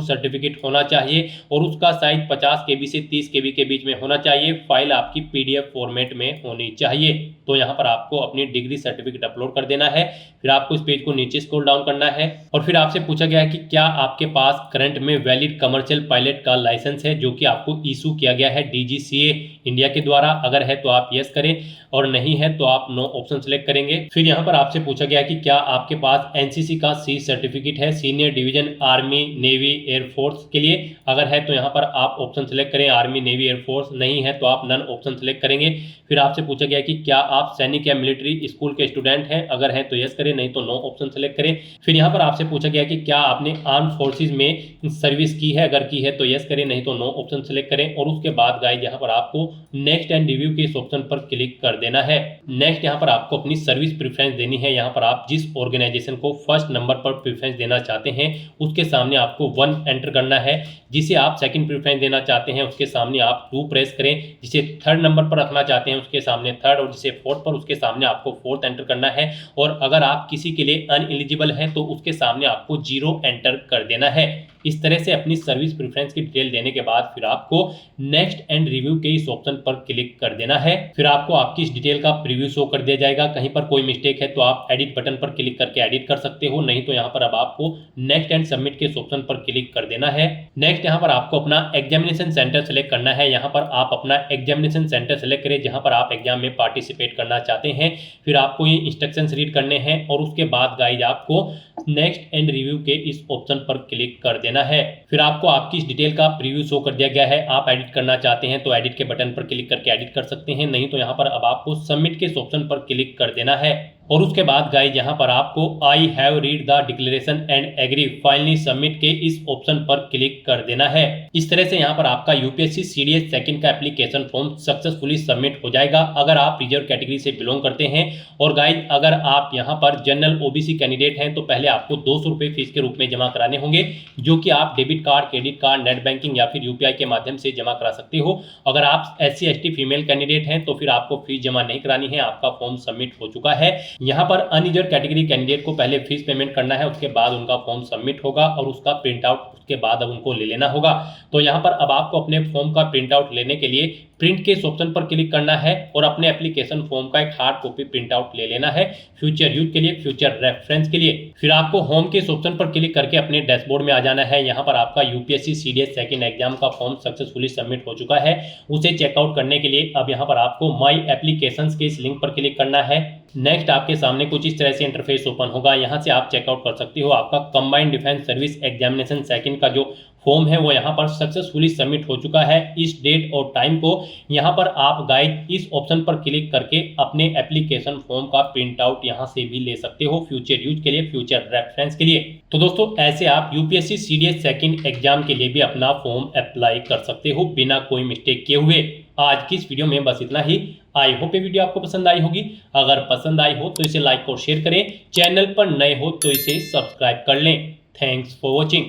सर्टिफिकेट होना चाहिए और उसका साइज 50 KB से 30 KB के बीच में होना चाहिए। फाइल आपकी PDF फॉर्मेट में होनी चाहिए। तो यहाँ पर आपको अपनी डिग्री सर्टिफिकेट अपलोड कर देना है। फिर आपको इस पेज को नीचे स्क्रॉल डाउन करना है और फिर आपसे पूछा गया है कि क्या आपके पास करंट में वैलिड कमर्शियल पायलट का लाइसेंस है जो कि आपको इशू किया गया है DGCA इंडिया के द्वारा। अगर है तो आप यस करें और नहीं है तो आप नो ऑप्शन सेलेक्ट करेंगे। फिर यहाँ पर आपसे पूछा गया कि क्या आपके पास NCC का C सर्टिफिकेट है senior division army navy air force के लिए। अगर है तो यहाँ पर आप ऑप्शन सेलेक्ट करें आर्मी नेवी एयरफोर्स, नहीं है तो आप नन ऑप्शन सेलेक्ट करेंगे। फिर आपसे पूछा गया कि क्या आप सैनिक या मिलिट्री स्कूल के स्टूडेंट हैं। अगर है तो यस करें, नहीं तो नो ऑप्शन सेलेक्ट करें। फिर यहाँ पर आपसे पूछा गया कि क्या आपने आर्म फोर्सेज में सर्विस की है। अगर की है तो यस करें, नहीं तो नो ऑप्शन सेलेक्ट करें। और उसके बाद गाइस यहाँ पर आपको नेक्स्ट एंड रिव्यू के इस ऑप्शन पर क्लिक कर देना है। नेक्स्ट यहाँ पर आपको अपनी सर्विस प्रेफरेंस देनी है। यहाँ पर आप जिस ऑर्गेनाइजेशन को फर्स्ट नंबर पर प्रेफरेंस देना चाहते हैं उसके सामने आपको 1 एंटर करना है। जिसे आप सेकंड प्रेफरेंस देना चाहते हैं उसके सामने आप 2 प्रेस करें। जिसे थर्ड नंबर पर रखना चाहते हैं उसके सामने 3rd, और जिसे 4th पर उसके सामने आपको 4th एंटर करना है। और अगर आप किसी के लिए अनएलिजिबल हैं तो उसके सामने आपको 0 एंटर कर देना है। इस तरह से अपनी सर्विस प्रेफरेंस की डिटेल देने के बाद फिर आपको नेक्स्ट एंड रिव्यू के इस ऑप्शन पर क्लिक कर देना है। फिर आपको आपकी इस डिटेल का प्रीव्यू शो कर दिया जाएगा। कहीं पर कोई मिस्टेक है तो आप एडिट बटन पर क्लिक करके एडिट कर सकते हो, नहीं तो यहाँ पर अब आपको नेक्स्ट एंड सबमिट के इस ऑप्शन पर क्लिक कर देना है। नेक्स्ट यहाँ पर आपको अपना एग्जामिनेशन सेंटर सेलेक्ट करना है। यहाँ पर आप अपना एग्जामिनेशन सेंटर सेलेक्ट करें जहाँ पर आप एग्जाम में पार्टिसिपेट करना चाहते हैं। फिर आपको ये इंस्ट्रक्शंस रीड करने हैं और उसके बाद गाइज आपको नेक्स्ट एंड रिव्यू के इस ऑप्शन पर क्लिक कर देना है। फिर आपको आपकी इस डिटेल का प्रीव्यू शो कर दिया गया है। आप एडिट करना चाहते हैं तो एडिट के बटन पर क्लिक करके एडिट कर सकते हैं, नहीं तो यहाँ पर अब आपको सबमिट के इस ऑप्शन पर क्लिक कर देना है। और उसके बाद गाइज यहाँ पर आपको I have read the declaration and agree finally submit के इस ऑप्शन पर क्लिक कर देना है। इस तरह से यहाँ पर आपका यूपीएससी सीडीएस सेकंड का एप्लीकेशन फॉर्म सक्सेसफुली सबमिट हो जाएगा अगर आप रिजर्व कैटेगरी से बिलोंग करते हैं। और गाइज अगर आप यहाँ पर जनरल ओबीसी कैंडिडेट हैं तो पहले आपको 200 रुपये फीस के रूप में जमा कराने होंगे, जो कि आप debit card, credit card, net banking या फिर यूपीआई के माध्यम से जमा करा सकते हो। अगर आप SC ST फीमेल कैंडिडेट हैं तो फिर आपको फीस जमा नहीं करानी है, आपका फॉर्म सबमिट हो चुका है। यहाँ पर अनरिजर्व कैटेगरी कैंडिडेट को पहले फीस पेमेंट करना है, उसके बाद उनका फॉर्म सबमिट होगा और उसका प्रिंट आउट उसके बाद अब उनको ले लेना होगा। तो यहाँ पर अब आपको अपने फॉर्म का प्रिंट आउट लेने के लिए प्रिंट के इस ऑप्शन पर क्लिक करना है और अपने एप्लीकेशन फॉर्म का एक हार्ड कॉपी प्रिंट आउट ले लेना है फ्यूचर यूज के लिए, फ्यूचर रेफरेंस के लिए। फिर आपको होम के इस ऑप्शन पर क्लिक करके अपने डैशबोर्ड में आ जाना है। यहाँ पर आपका यूपीएससी सीडीएस सेकंड एग्जाम का फॉर्म सक्सेसफुली सबमिट हो चुका है। उसे चेकआउट करने के लिए अब यहाँ पर आपको माई एप्लीकेशंस के इस लिंक पर क्लिक करना है। नेक्स्ट आपके सामने कुछ इस तरह से इंटरफेस ओपन होगा। यहाँ से आप चेकआउट कर सकते हो आपका combined defence service examination second का जो फॉर्म है वो यहाँ पर सक्सेसफुली सबमिट हो चुका है। इस डेट और टाइम को यहाँ पर आप गाइड इस ऑप्शन पर क्लिक करके अपने एप्लीकेशन फॉर्म का प्रिंट आउट यहाँ से भी ले सकते हो फ्यूचर यूज के लिए, फ्यूचर रेफरेंस के लिए। तो दोस्तों ऐसे आप यूपीएससी सीडीएस सेकंड एग्जाम के लिए भी अपना फॉर्म अप्लाई कर सकते हो बिना कोई मिस्टेक किए हुए। आज की इस वीडियो में बस इतना ही। आई होप ये वीडियो आपको पसंद आई होगी। अगर पसंद आई हो तो इसे लाइक और शेयर करें। चैनल पर नए हो तो इसे सब्सक्राइब कर लें। Thanks for watching.